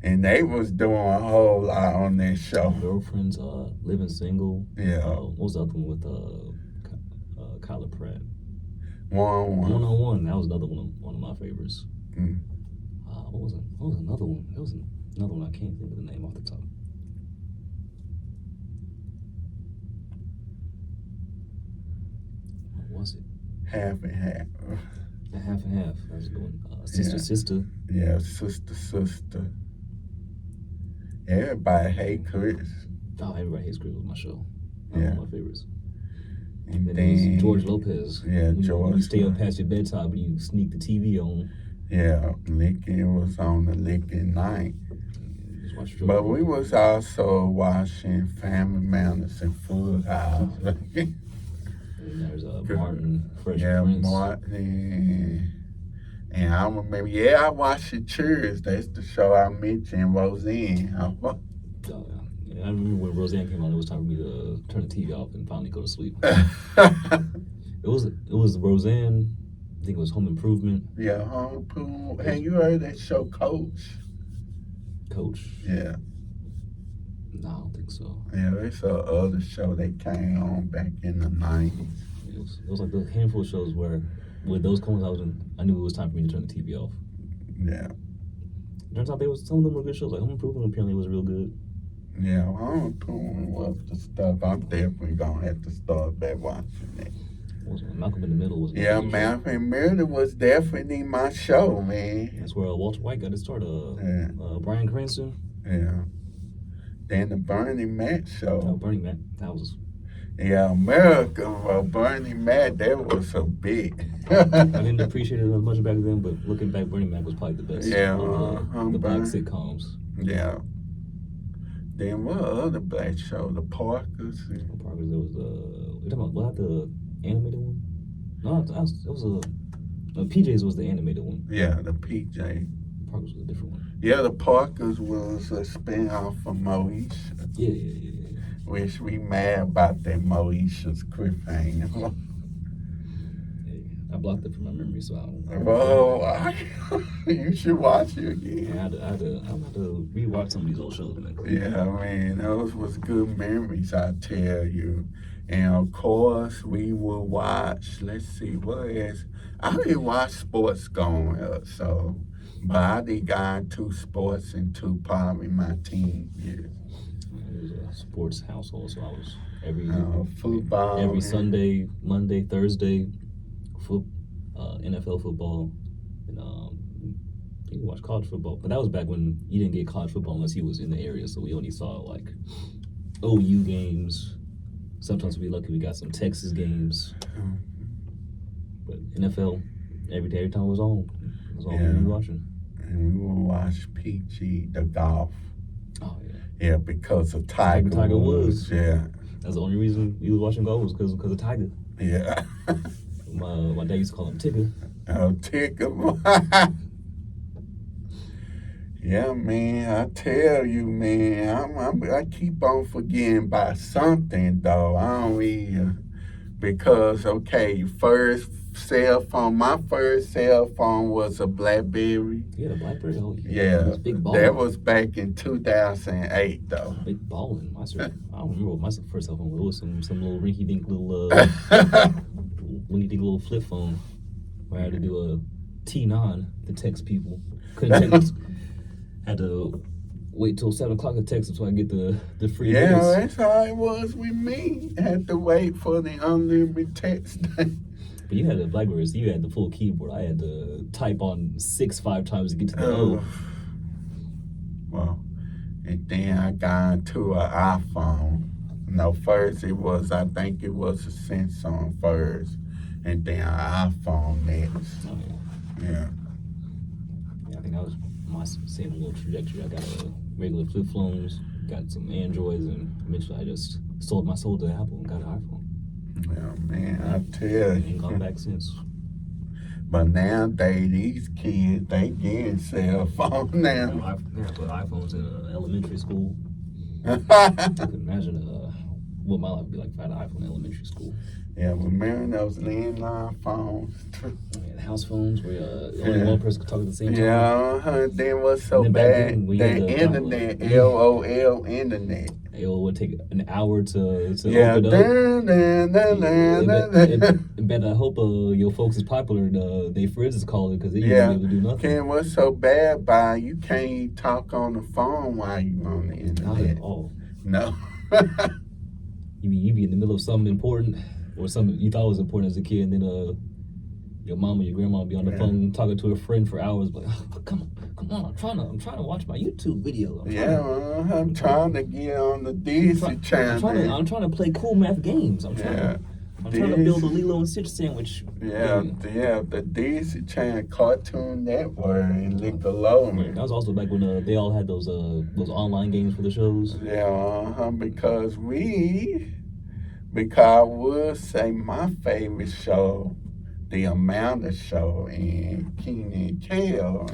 S1: And they was doing a whole lot on that show.
S2: Girlfriends, Living Single.
S1: Yeah.
S2: What was the other one with Kyla Pratt?
S1: 1-on-1.
S2: 1-on-1. That was another one of my favorites.
S1: Mm.
S2: What was another one? There was another one. I can't think of the name off the top. What was it?
S1: Half and half.
S2: Half and half. That was a good one. Sister.
S1: Yeah, Sister. Everybody hate Chris.
S2: Oh, Everybody Hates Chris was my show.
S1: Yeah.
S2: One of my favorites.
S1: And
S2: then it was George Lopez.
S1: Yeah,
S2: You stay up past your bedtime, but you sneak the TV on.
S1: Yeah, Licking was on the Licking night.
S2: Just watch
S1: But we was also watching Family Matters and Full House.
S2: And there's Martin, Fresh Prince.
S1: Martin. And I remember, I watched the Cheers. That's the show I mentioned, Roseanne.
S2: Yeah, I remember when Roseanne came on, it was time for me to turn the TV off and finally go to sleep. It was Roseanne. I think it was Home Improvement.
S1: Yeah, Home Improvement. Hey, you heard that show, Coach?
S2: Coach?
S1: Yeah.
S2: No, I don't think so.
S1: Yeah, it's a other show that came on back in the 90s.
S2: It was like the handful of shows where with those cones I knew it was time for me to turn the TV off.
S1: Yeah.
S2: Turns out some of them were good shows. Like Home Improvement apparently was real good.
S1: Yeah, Home Improvement was the stuff. I'm definitely gonna have to start back watching it.
S2: Malcolm in the Middle was.
S1: Yeah, Malcolm in the Middle was definitely my show, man.
S2: That's where Walter White got his start. Bryan Cranston.
S1: Yeah. Then the Bernie Mac show.
S2: Oh, Bernie Mac. That was.
S1: Yeah, America, Bernie Mac, that was a big.
S2: I didn't appreciate it as much back then, but looking back, Bernie Mac was probably the best.
S1: Yeah,
S2: the black sitcoms.
S1: Yeah. Then what other black show? The Parkers.
S2: The Parkers. There was we talking about the animated one? No, it was PJs was the animated one.
S1: Yeah, the PJ.
S2: The Parkers was a different one.
S1: Yeah, the Parkers was a spin-off from Moesha.
S2: Yeah.
S1: Which we mad about that Moesha's cliffhanger.
S2: I blocked it from my memory, so I don't.
S1: Well, you should watch it again.
S2: Yeah, I'm about to rewatch some of these old shows.
S1: Yeah, man, those was good memories, I tell you. And of course, we will watch. Let's see, what is? I didn't watch sports growing up, so, but I did got into sports into probably my teen years.
S2: It was a sports household, so I was every
S1: Football.
S2: every
S1: and-
S2: Sunday, Monday, Thursday, NFL football, and you can watch college football. But that was back when you didn't get college football unless you was in the area, so we only saw like OU games. Sometimes we lucky we got some Texas games. But NFL, every time it was on. It was all we were watching.
S1: And we will watch PG, the golf.
S2: Oh, yeah.
S1: Yeah, because of Tiger,
S2: Tiger Woods.
S1: Yeah.
S2: That's the only reason we was watching golf was because of Tiger.
S1: Yeah.
S2: My dad used to call him Tigger.
S1: Oh, Tiger. Yeah, man, I tell you, man, I keep on forgetting about something, though. I don't even, because, okay, first cell phone, my first cell phone was a BlackBerry.
S2: You had a BlackBerry? Oh,
S1: Yeah,
S2: it was big ballin'.
S1: that was back in 2008, though.
S2: Big ballin'. I don't remember what my first cell phone was. It was some little rinky-dink little, little flip phone where I had to do a T9 to text people. Couldn't text. Had to wait till 7 o'clock to text them so I get the free
S1: Yeah,
S2: minutes.
S1: that's how it was with me. Had to wait for the unlimited text.
S2: But you had a BlackBerry, so you had the full keyboard. I had to type on 5 times to get to the O.
S1: Well, and then I got into an iPhone. No, first I think it was a Samsung first, and then an iPhone next.
S2: Oh, yeah.
S1: Yeah.
S2: Yeah, I think that was my same little trajectory. I got a regular flip phones, got some Androids, and eventually I just sold my soul to Apple and got an iPhone.
S1: Yeah, man, I tell
S2: Ain't
S1: you.
S2: gone back since.
S1: But nowadays, these kids, they getting cell phone now.
S2: I put iPhones in elementary school. I could imagine what my life would be like if I had an iPhone in elementary school.
S1: Yeah, remember those landline phones?
S2: Yeah, the house phones where only one person could talk at the same time.
S1: Yeah, then what's so
S2: And then back
S1: bad?
S2: then, we
S1: The
S2: had the
S1: internet,
S2: download.
S1: LOL internet.
S2: It would take an hour to
S1: Yeah,
S2: open up.
S1: dun, dun, dun, dun, dun, dun.
S2: Bet I hope your folks is popular. They friends is calling because they used
S1: Yeah.
S2: to be able to do nothing.
S1: Ken, what's so bad by you can't even talk on the phone while you on the
S2: Not at
S1: internet?
S2: all.
S1: No.
S2: You be in the middle of something important or something you thought was important as a kid, and then your mom or your grandma be on the phone talking to a friend for hours, like, oh, come on, I'm trying to watch my YouTube video.
S1: I'm trying to get on the Disney channel.
S2: I'm trying to play cool math games. I'm trying to build a Lilo and Stitch sandwich.
S1: The Disney Channel, Cartoon Network, and Nickelodeon.
S2: That was also back when they all had those online games for the shows.
S1: Yeah, because I would say my favorite show, The Amanda Show, and Kenan and Kel,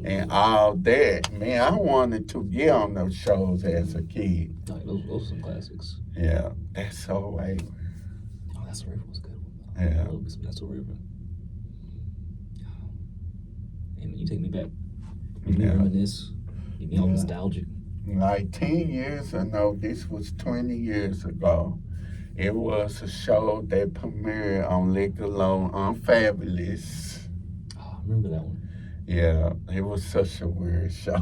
S1: and all that. Man, I wanted to get on those shows as a kid.
S2: Those are some classics.
S1: Yeah, That's So Raven.
S2: Oh, That's So Raven was a good one.
S1: Yeah.
S2: I love That's So Raven. And you take me back. You reminisce. You be all nostalgic.
S1: Like 10 years ago, this was 20 years ago. It was a show that premiered on Nickelodeon on Fabulous.
S2: Oh, I remember that one.
S1: Yeah, it was such a weird show.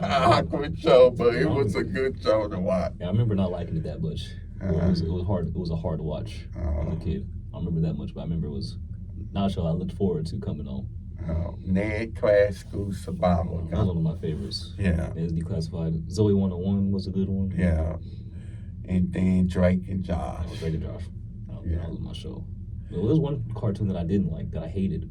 S1: Awkward show, but it was a good show to watch.
S2: Yeah, I remember not liking it that much. It was hard. It was a hard watch as a kid. I don't remember that much, but I remember it was not a show I looked forward to coming on.
S1: Ned Crash School Survival.
S2: That was one of my favorites.
S1: Yeah.
S2: It was Declassified. Zoe 101 was a good one.
S1: Yeah. And then Drake and Josh.
S2: Oh, Drake and Josh. That was my show. There was one cartoon that I didn't like, that I hated.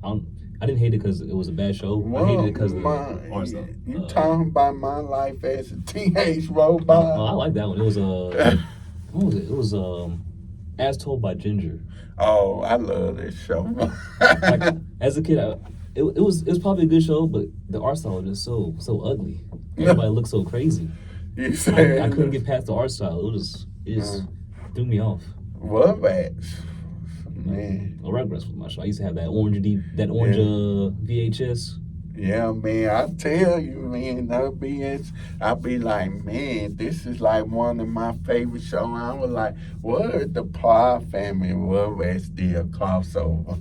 S2: I didn't hate it because it was a bad show. I hated it because of the art stuff.
S1: You talking about My Life as a Teenage Robot?
S2: I like that one. It was what was it? It was As Told by Ginger.
S1: Oh, I love this show.
S2: Like, as a kid, it was probably a good show, but the art style was just so ugly. Everybody looked so crazy.
S1: You said
S2: I couldn't get past the art style. It just threw me off.
S1: Rugrats, man.
S2: Rugrats was my show. I used to have that orange VHS.
S1: Yeah, man, I tell you, man, I be like, man, this is like one of my favorite shows. I was like, what if the Plow family was still crossover?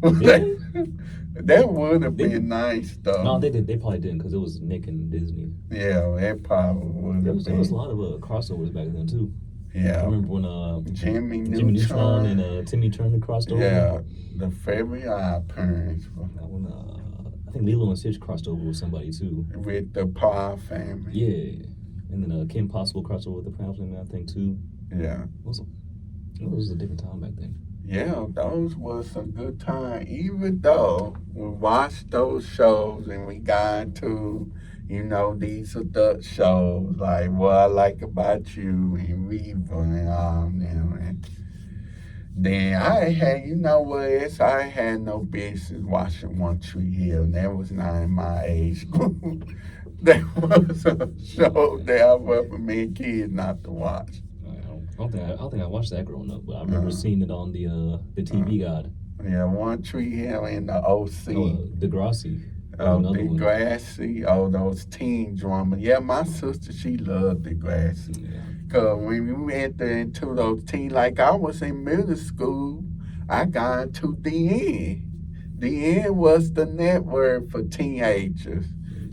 S2: Did
S1: That would have
S2: they?
S1: been nice,
S2: No,
S1: though.
S2: they did. They probably didn't because it was Nick and Disney.
S1: Yeah, that probably would have
S2: There was a
S1: been.
S2: lot of crossovers back then too. I
S1: Yeah,
S2: remember when
S1: Jimmy
S2: Jimmy Neutron and
S1: Neutron.
S2: Timmy Turner crossed over.
S1: Yeah, the favorite Odd Parents
S2: That one, I think Lilo and Stitch crossed over with somebody too.
S1: with the Plow family.
S2: Yeah, and then Kim Possible crossed over with the Proud Family, I think too.
S1: Yeah.
S2: It was a different time back then.
S1: Yeah, those was a good time. Even though we watched those shows and we got into, these adult shows like What I Like About You and Reba and all them. And then I had, I had no business watching One Tree Hill. And that was not in my age group. That was a show that I recommend kids not to watch.
S2: I don't think I watched that growing up, but I remember seeing it on the TV guide.
S1: Yeah, One Tree Hill and the OC.
S2: Degrassi.
S1: Oh,
S2: Another one.
S1: Degrassi. Oh, those teen drama. Yeah, my sister, she loved Degrassi.
S2: Yeah.
S1: Because when we entered into those teen, like I was in middle school, I got into The End. The End was the network for teenagers.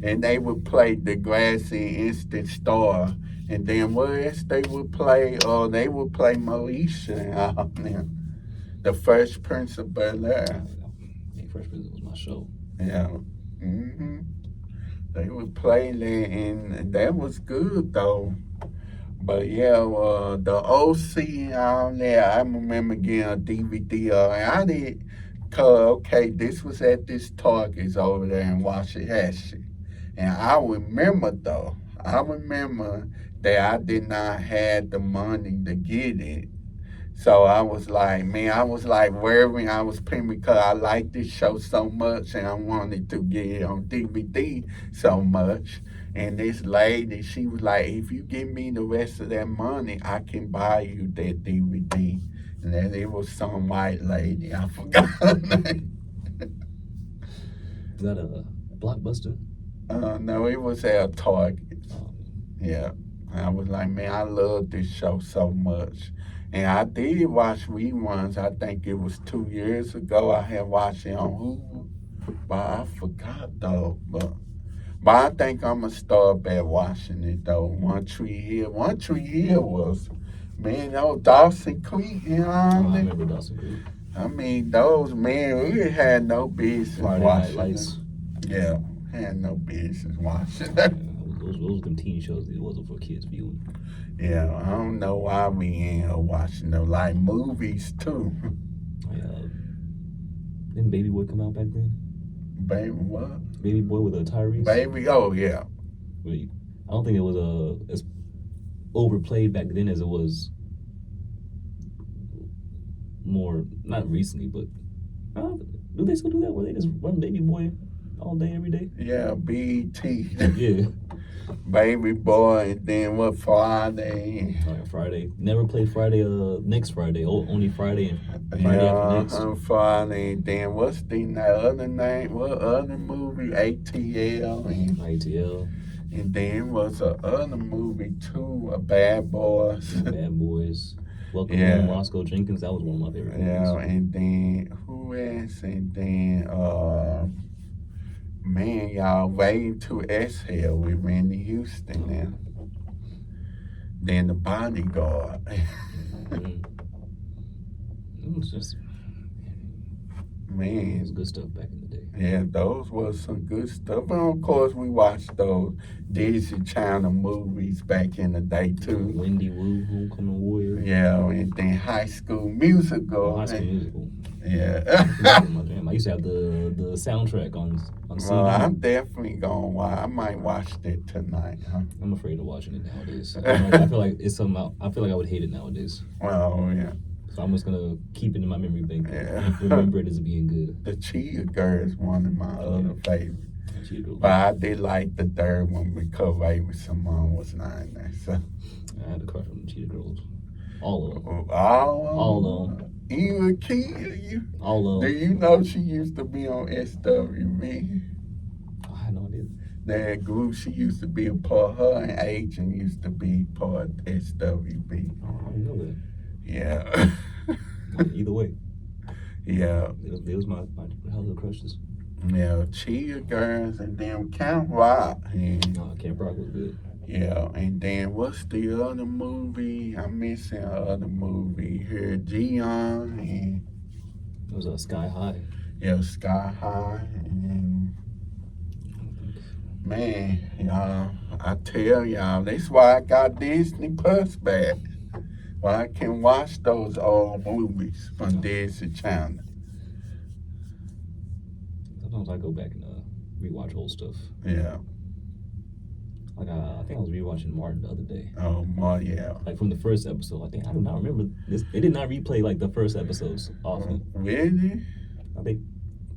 S1: And they would play Degrassi, Instant Star. And then what else they would play? Oh, they would play Moesha and all them. The First Prince of Bel-Air.
S2: Yeah, Fresh Prince was my show.
S1: Yeah. They would play that, and that was good though. But yeah, the OC on there, I remember getting a DVD of it. I did, cause okay, this was at this Target's over there in Waxahachie, and I remember that I did not have the money to get it. So I was like, man, I was like worrying. I was paying because I liked this show so much and I wanted to get it on DVD so much. And this lady, she was like, if you give me the rest of that money, I can buy you that DVD. And then it was some white lady. I forgot her name.
S2: Is that a Blockbuster?
S1: No, it was at Target.
S2: Oh,
S1: Yeah. And I was like, man, I love this show so much. And I did watch reruns. I think it was 2 years ago. I had watched it on Hulu, but I forgot though. But I think I'm gonna start back watching it though. One Tree Hill. One Tree Hill was, man, those Dawson Creek,
S2: I remember Dawson Creek.
S1: I mean, those, man, we had no business
S2: Friday Night
S1: watching
S2: Lights.
S1: them. Yeah, had no business watching
S2: Yeah,
S1: them.
S2: those them teen shows. It wasn't for kids viewing.
S1: Yeah, I don't know why we in here watching them, like movies too.
S2: Didn't Baby Boy come out back then?
S1: Baby, what?
S2: Baby Boy with a Tyrese.
S1: Baby, oh yeah.
S2: Wait, I don't think it was as overplayed back then as it was more not recently, but do they still do that? Where they just run Baby Boy all day, every day?
S1: Yeah, BT.
S2: Yeah.
S1: Baby Boy, and then what, Friday?
S2: Friday. Never played Friday. Next Friday. Only Friday and Friday after next.
S1: On Friday, and then what's the other name? What other movie? ATL.
S2: ITL.
S1: And then was a other movie too, Bad Boys.
S2: Bad Boys. Welcome
S1: Yeah.
S2: Home, Roscoe Jenkins. That was one of my favorite movies.
S1: Yeah, and then who else? And then man, y'all, Waiting to Exhale with Randy Houston now. Then The Bodyguard.
S2: Mhm. It was just it
S1: Man,
S2: was good stuff back in the day.
S1: yeah, those was some good stuff. And of course, we watched those Disney Channel movies back in the day too.
S2: Wendy Wu, Homecoming Warrior.
S1: Yeah, and then High School Musical.
S2: High School Musical.
S1: Yeah.
S2: I used to have the soundtrack on CD.
S1: Well, I'm definitely gonna watch. I might watch that tonight. Huh?
S2: I'm afraid of watching it nowadays. I feel like it's something. I feel like I would hate it nowadays.
S1: Well, yeah.
S2: So I'm just gonna keep it in my memory bank.
S1: Yeah.
S2: Remember it as being good.
S1: The Cheetah Girl is one of my other favorites.
S2: Cheetah Girl.
S1: But I did like the third one because Raven Simone was not in there. So
S2: I had a crush on the Cheetah Girls. All of them.
S1: all
S2: All of them.
S1: Even Kia,
S2: All
S1: do you know she used to be on SWB?
S2: I had no idea.
S1: That group she used to be a part. Her and Agent used to be part of SWB.
S2: Oh, I didn't know that.
S1: Yeah.
S2: Either way,
S1: Yeah.
S2: it was my childhood crushes.
S1: Yeah. Chia Girls and then Camp Rock. And,
S2: Camp Rock was good.
S1: yeah. And then what's the other movie? I'm missing another movie here. Gion and
S2: It was Sky High.
S1: yeah, Sky High. And man, y'all, I tell y'all, that's why I got Disney Plus back. Well, I can watch those old movies from Disney Channel.
S2: Sometimes I go back and rewatch old stuff.
S1: Yeah.
S2: Like I think I was rewatching Martin the other day.
S1: Oh, my, yeah.
S2: Like from the first episode. I do not remember this. They did not replay like the first episodes often.
S1: Really?
S2: I think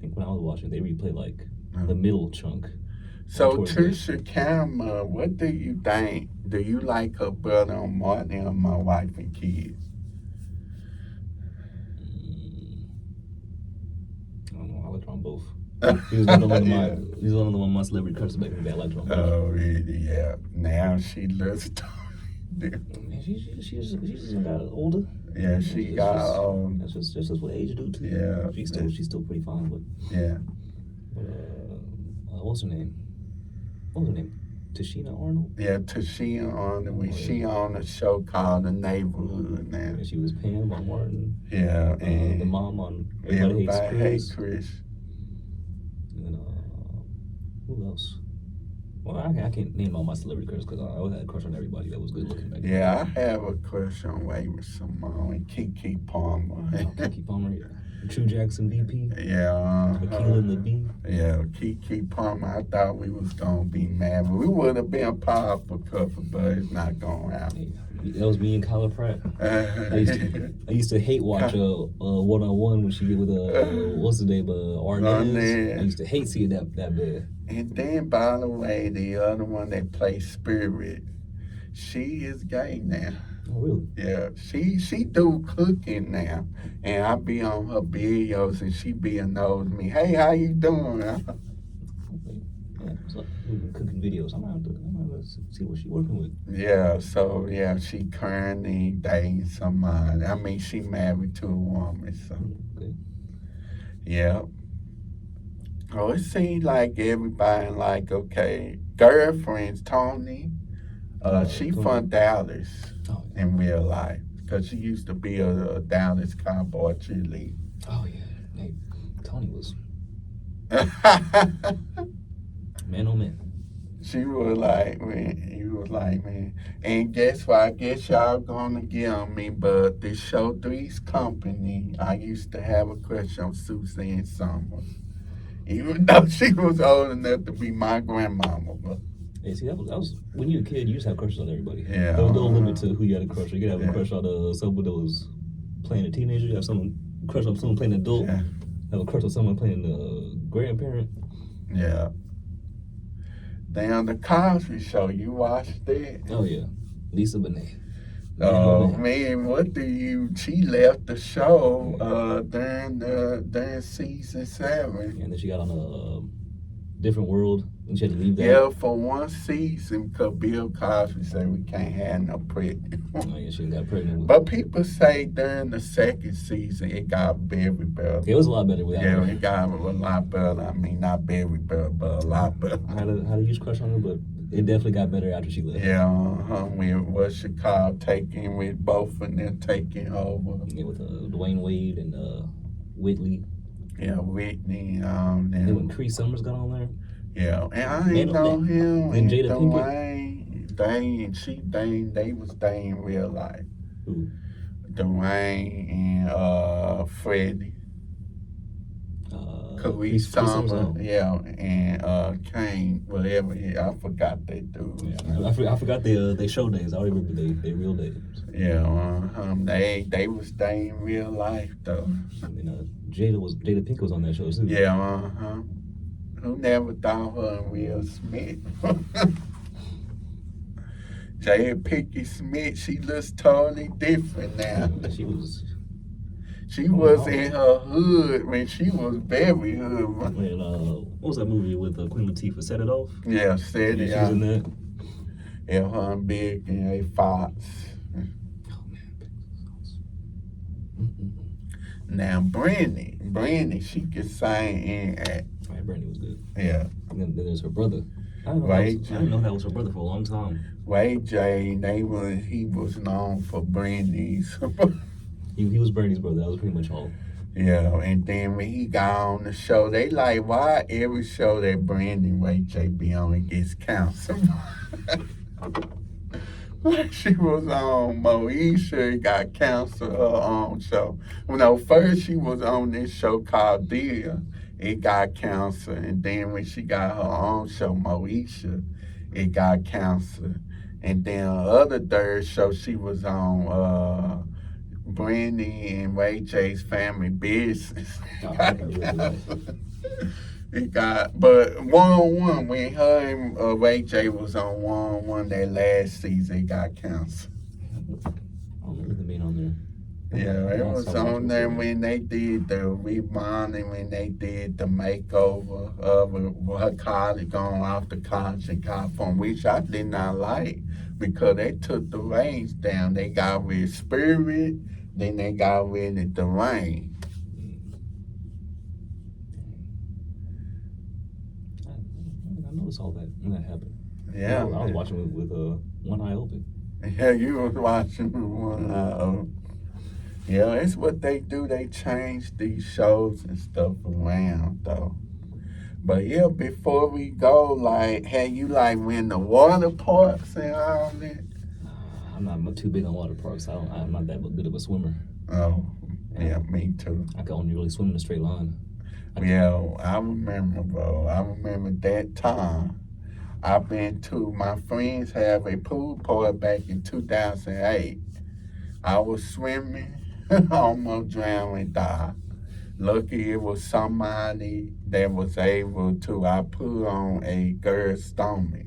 S2: when I was watching, they replay like the middle chunk.
S1: So, Trisha Cameron, what do you think? Do you like her brother on Martin or My Wife and Kids?
S2: I don't know. I liked her on both. He was one of my celebrity crushes back in the day. I liked her on both.
S1: Oh, really? Yeah. Now she looks different.
S2: Man, she just got older.
S1: Yeah, she got old.
S2: That's just what age do too.
S1: Yeah.
S2: She's still pretty fine, but
S1: yeah.
S2: What's her name? Tashina Arnold?
S1: Yeah, Tashina Arnold. She on a show called The Neighborhood now.
S2: And she was Pam on Martin.
S1: Yeah, and
S2: the mom on
S1: Everybody Hates Chris.
S2: And who else? Well, I can't name all my celebrity crushes because I always had a crush on everybody that was good looking back then.
S1: Yeah, I have a crush on Raven Simone and Kiki Palmer.
S2: Kiki Palmer, yeah. True Jackson VP.
S1: Yeah.
S2: Aquila and the B.
S1: Yeah, Kiki Palmer. I thought we was gonna be mad, but we would have been a powerful couple, but it's not going out.
S2: That was me and Kyla Pratt. I used to hate watch one-on-one when she get with what's the name, Arnaz. I used to hate seeing that bad.
S1: And then, by the way, the other one that plays Spirit, she is gay now.
S2: Oh, really?
S1: Yeah, she do cooking now, and I be on her videos, and she be knows me. Hey, how you doing?
S2: Yeah, so cooking videos. I'm gonna have to see what she working with.
S1: Yeah, so yeah, she currently dating somebody. I mean, she married to a woman, so
S2: okay.
S1: Yeah. Oh, it seems like everybody like okay, girlfriends. Tony, she from Dallas.
S2: Oh, yeah.
S1: In real life, because she used to be a Dallas Cowboy cheerleader.
S2: Oh yeah, hey, Tony was man oh man.
S1: She was like, man, he was like, man. And guess what? I guess y'all gonna get on me, but this Show 3's company, I used to have a crush on Suzanne Summers. Even though she was old enough to be my grandmama. But
S2: Hey, see, that was when you were a kid. You used to have crushes on everybody.
S1: Yeah.
S2: There was no limit to who you had a crush on. You could have a crush on someone that was playing a teenager. You have someone crush on someone playing an adult.
S1: Yeah.
S2: Have a crush on someone playing a grandparent.
S1: Yeah. Damn, the Cosby Show. You watched that?
S2: Oh yeah, Lisa Bonet.
S1: Oh man, what do you? She left the show during season 7.
S2: And then she got on a different world, and she had to leave that.
S1: Yeah, for one season, because Bill Cosby said we can't have no pregnant.
S2: Oh yeah, she got pregnant.
S1: But people say during the second season it got very better.
S2: It was a lot better without her.
S1: Yeah, it got a lot better. I mean, not very better, but a lot better.
S2: I had a huge crush on her, but it definitely got better after she left.
S1: Yeah, when what's she called, taking with both of them taking over.
S2: Yeah, with Dwayne Wade and Whitley.
S1: Yeah, Whitney.
S2: And then when Cree Summers got on there.
S1: Yeah, and I didn't know him.
S2: And Jada
S1: Dwayne, they was dating real life.
S2: Who?
S1: Dwayne and Freddie. Cree Summers, yeah, and Kane, whatever. I forgot they do.
S2: Yeah, I forgot they show names. I don't remember they real names.
S1: Yeah, they was dating real life though.
S2: And Jada Pinkett was on that show too.
S1: Yeah, Who never thought her and Will Smith? Jada Pinkett Smith, she looks totally different now. She was in her hood when she was very hood.
S2: When, what was that movie with Queen Latifah? Set It Off?
S1: Yeah, said
S2: Yeah,
S1: it.
S2: she was in that.
S1: Yeah, her and Big and A Fox. Now Brandy, she could sing and act.
S2: Right, Brandy was good.
S1: Yeah.
S2: And then there's her brother. I
S1: Ray
S2: didn't know that was her brother for a long time.
S1: Ray J, he was known for Brandy's.
S2: He was Brandy's brother. That was pretty much all.
S1: Yeah, and then when he got on the show, they like, why every show that Brandy and Ray J be on, it gets canceled? She was on Moesha, it got canceled, her own show. First she was on this show called Dear, it got canceled. And then when she got her own show, Moesha, it got canceled. And then her other third show she was on, Brandy and Ray J's Family Business. It got, but 1-on-1, when her and Ray J was on 1-on-1 that last season, it got canceled.
S2: I don't remember them being on there.
S1: Yeah, it was on there when they did the rebonding, when they did the makeover of her college, going off to college in California, which I did not like because they took the reins down. They got rid of Spirit, then they got rid of the rain.
S2: I noticed all that when that happened.
S1: Yeah.
S2: I was watching it with one eye open.
S1: Yeah, you was watching with one eye open. Yeah, it's what they do. They change these shows and stuff around, though. But yeah, before we go, like, had you like win the water parks and all that?
S2: I'm not too big on water parks. I'm not that good of a swimmer.
S1: Oh, yeah, me too.
S2: I can only really swim in a straight line.
S1: Yeah, I remember, bro. I remember that time. I've been to, my friends have a pool party back in 2008. I was swimming, almost drowned and died. Lucky it was somebody that was able to, I put on a girl's stomach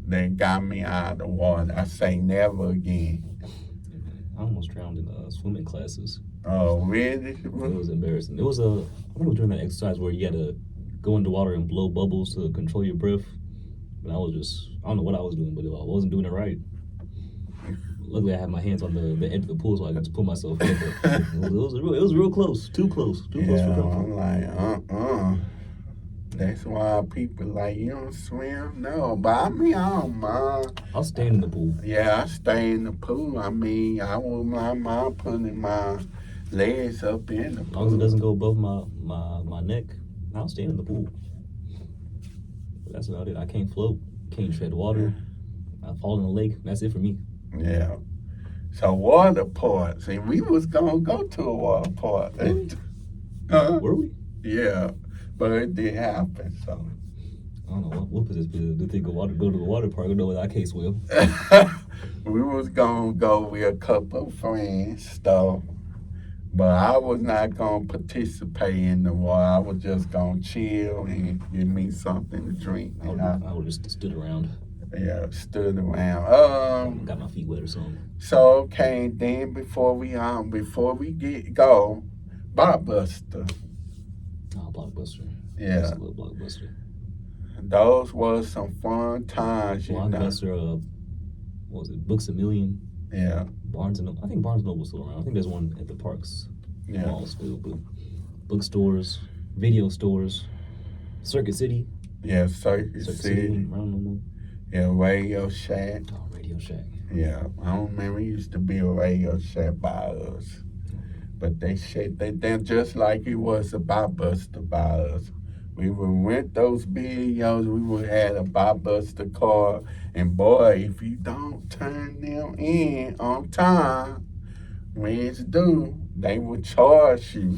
S1: that got me out of the water. I say never again.
S2: I almost drowned in swimming classes.
S1: Oh, really?
S2: It was embarrassing. I think it was during that exercise where you had to go into water and blow bubbles to control your breath. But I don't know what I was doing, but I wasn't doing it right. Luckily, I had my hands on the edge of the pool, so I got to pull myself in. It was real close, too close for comfort.
S1: I'm like, That's why people like, you don't swim? No, but I mean, I don't mind.
S2: I'll stand in the pool.
S1: Yeah, I stay in the pool. I mean, I wouldn't mind putting my legs up in the pool.
S2: As long as it doesn't go above my neck, I'll stay in the pool. But that's about it. I can't float, can't tread water. I fall in the lake. That's it for me.
S1: Yeah. So water parks, and we was gonna go to a water park.
S2: Really? Were we?
S1: Yeah, but it didn't happen. So
S2: I don't know what position do they go to the water park? I know I can't swim.
S1: we was gonna go with a couple of friends, though. But I was not gonna participate in the water. I was just gonna chill and give me something to drink.
S2: I would just stood around.
S1: Yeah, stood around.
S2: Got my feet wet or something.
S1: So okay, then before we go, Blockbuster.
S2: Oh, Blockbuster.
S1: Yeah.
S2: Just a little Blockbuster.
S1: Those was some fun times,
S2: Blockbuster, what was it? Books A Million.
S1: Yeah.
S2: Barnes and Noble. I think Barnes and Noble's still around. I think there's one at the parks.
S1: Yeah.
S2: Mall still, but bookstores, video stores, Circuit City.
S1: Yeah, Circuit City.
S2: Around no more.
S1: Yeah, Radio Shack.
S2: Oh, Radio Shack.
S1: Yeah, I don't remember. It used to be a Radio Shack by us. But they just like it was a Blockbuster by us. We would rent those videos. We would have a Blockbuster card. And boy, if you don't turn them in on time, when it's due, they will charge you.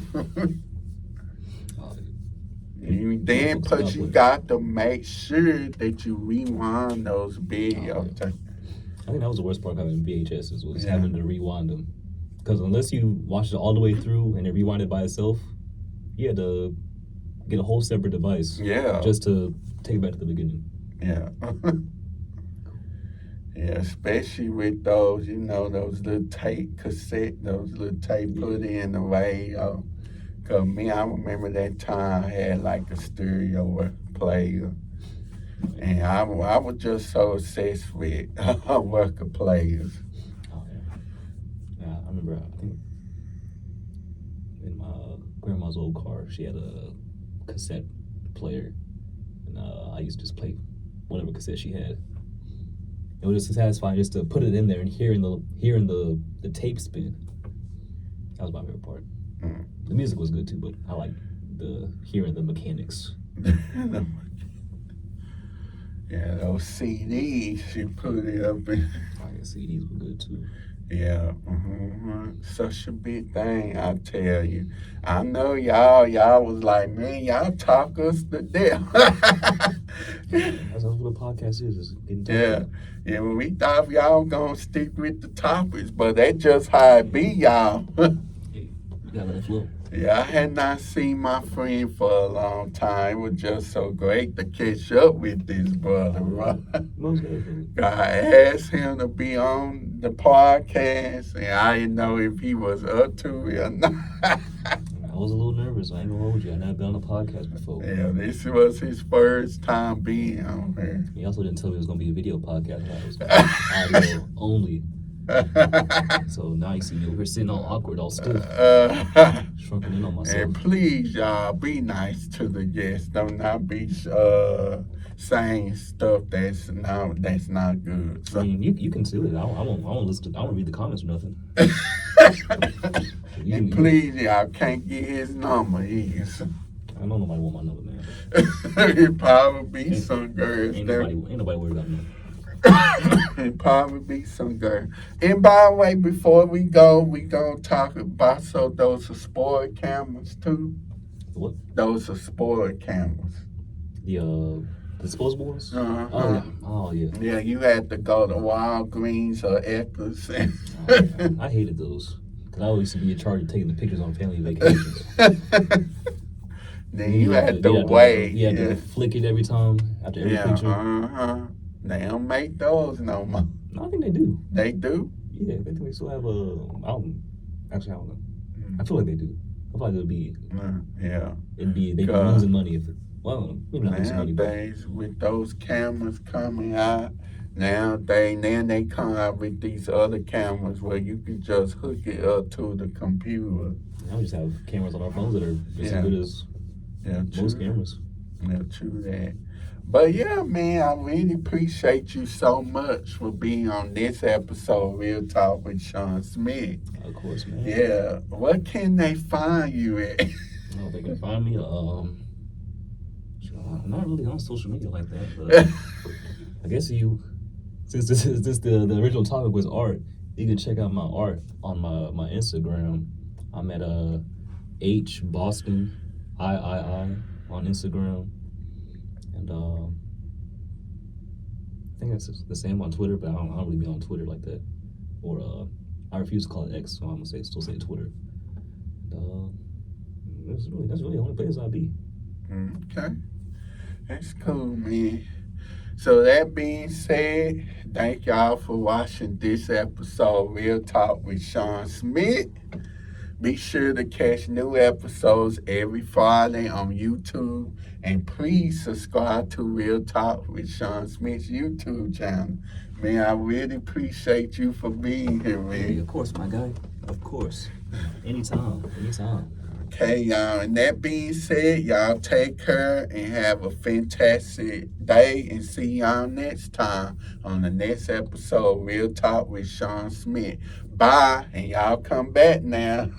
S1: Plus you got to make sure that you rewind those videos.
S2: I think that was the worst part of having VHSs was having to rewind them. Because unless you watched it all the way through and it rewinded by itself, you had to get a whole separate device.
S1: Yeah.
S2: Just to take it back to the beginning.
S1: Yeah. Yeah, especially with those, those little tape cassette, those little tape put in the radio. Cause me, I remember that time I had like a stereo player, and I was just so obsessed with record players.
S2: Oh yeah. Yeah, I remember. I think in my grandma's old car, she had a cassette player, and I used to just play whatever cassette she had. It was just satisfying just to put it in there and hearing the tape spin. That was my favorite part.
S1: Mm.
S2: The music was good too, but I like the hearing the mechanics.
S1: Yeah, those CDs, she put it up in.
S2: Oh yeah, CDs were good too.
S1: Yeah, such a big thing, I tell you. I know y'all was like, man, y'all talk us to death.
S2: That's what a podcast is getting talked
S1: Yeah,
S2: about.
S1: yeah. Well, we thought y'all gonna stick with the topics, but that's just how it be, y'all.
S2: Hey, you gotta let it flow.
S1: Yeah, I had not seen my friend for a long time. It was just so great to catch up with this brother, right?
S2: Most definitely.
S1: I asked him to be on the podcast, and I didn't know if he was up to it or not.
S2: I was a little nervous. I ain't gonna hold you. I never been on a podcast before.
S1: Yeah, this was his first time being on here.
S2: He also didn't tell me it was gonna be a video podcast. It was gonna be audio only. So now you see me over here sitting all awkward, all stiff, shrunken in on myself.
S1: And please, y'all, be nice to the guests. Don't not be saying stuff that's not good.
S2: I
S1: So,
S2: mean, you can do it. I won't listen. I won't read the comments or nothing.
S1: and please, y'all can't get his number.
S2: I know nobody want my number, man.
S1: It probably be some girls
S2: Ain't
S1: there.
S2: nobody worried about me.
S1: It probably be some girl. And by the way, before we gonna talk about those are sport cameras too.
S2: What?
S1: Those are sport cameras.
S2: The disposable ones?
S1: Uh-huh.
S2: Oh yeah.
S1: Yeah, you had to go to Walgreens or Eccles.
S2: Oh, yeah. I hated those because I always used to be in charge of taking the pictures on family vacations.
S1: Then you had to wait.
S2: You had to flick it every time after every picture.
S1: They don't make those no more.
S2: No, I think they do.
S1: They do?
S2: Yeah, I think they still have I don't know. I feel like they do. I feel like it'd be they'd be losing money if maybe not losing money.
S1: Nowadays, with those cameras coming out, now they come out with these other cameras where you can just hook it up to the computer.
S2: Now we just have cameras on our phones that are just as good as most cameras.
S1: Yeah, true that. But yeah, man, I really appreciate you so much for being on this episode, Real Talk with Shawn Smith.
S2: Of course, man.
S1: Yeah, what can they find you at?
S2: Oh, they can find me. I'm not really on social media like that, but I guess since the original topic was art, you can check out my art on my Instagram. I'm at H Boston III on Instagram. And I think it's the same on Twitter, but I don't really be on Twitter like that. Or I refuse to call it X, so I'm gonna still say Twitter. And, that's really the only place I'll be.
S1: Okay, that's cool, man. So that being said, thank y'all for watching this episode, Real Talk with Shawn Smith. Be sure to catch new episodes every Friday on YouTube. And please subscribe to Real Talk with Shawn Smith's YouTube channel. Man, I really appreciate you for being here, man.
S2: Hey, of course, my guy. Of course. Anytime.
S1: Okay, y'all. And that being said, y'all take care and have a fantastic day. And see y'all next time on the next episode, Real Talk with Shawn Smith. Bye. And y'all come back now.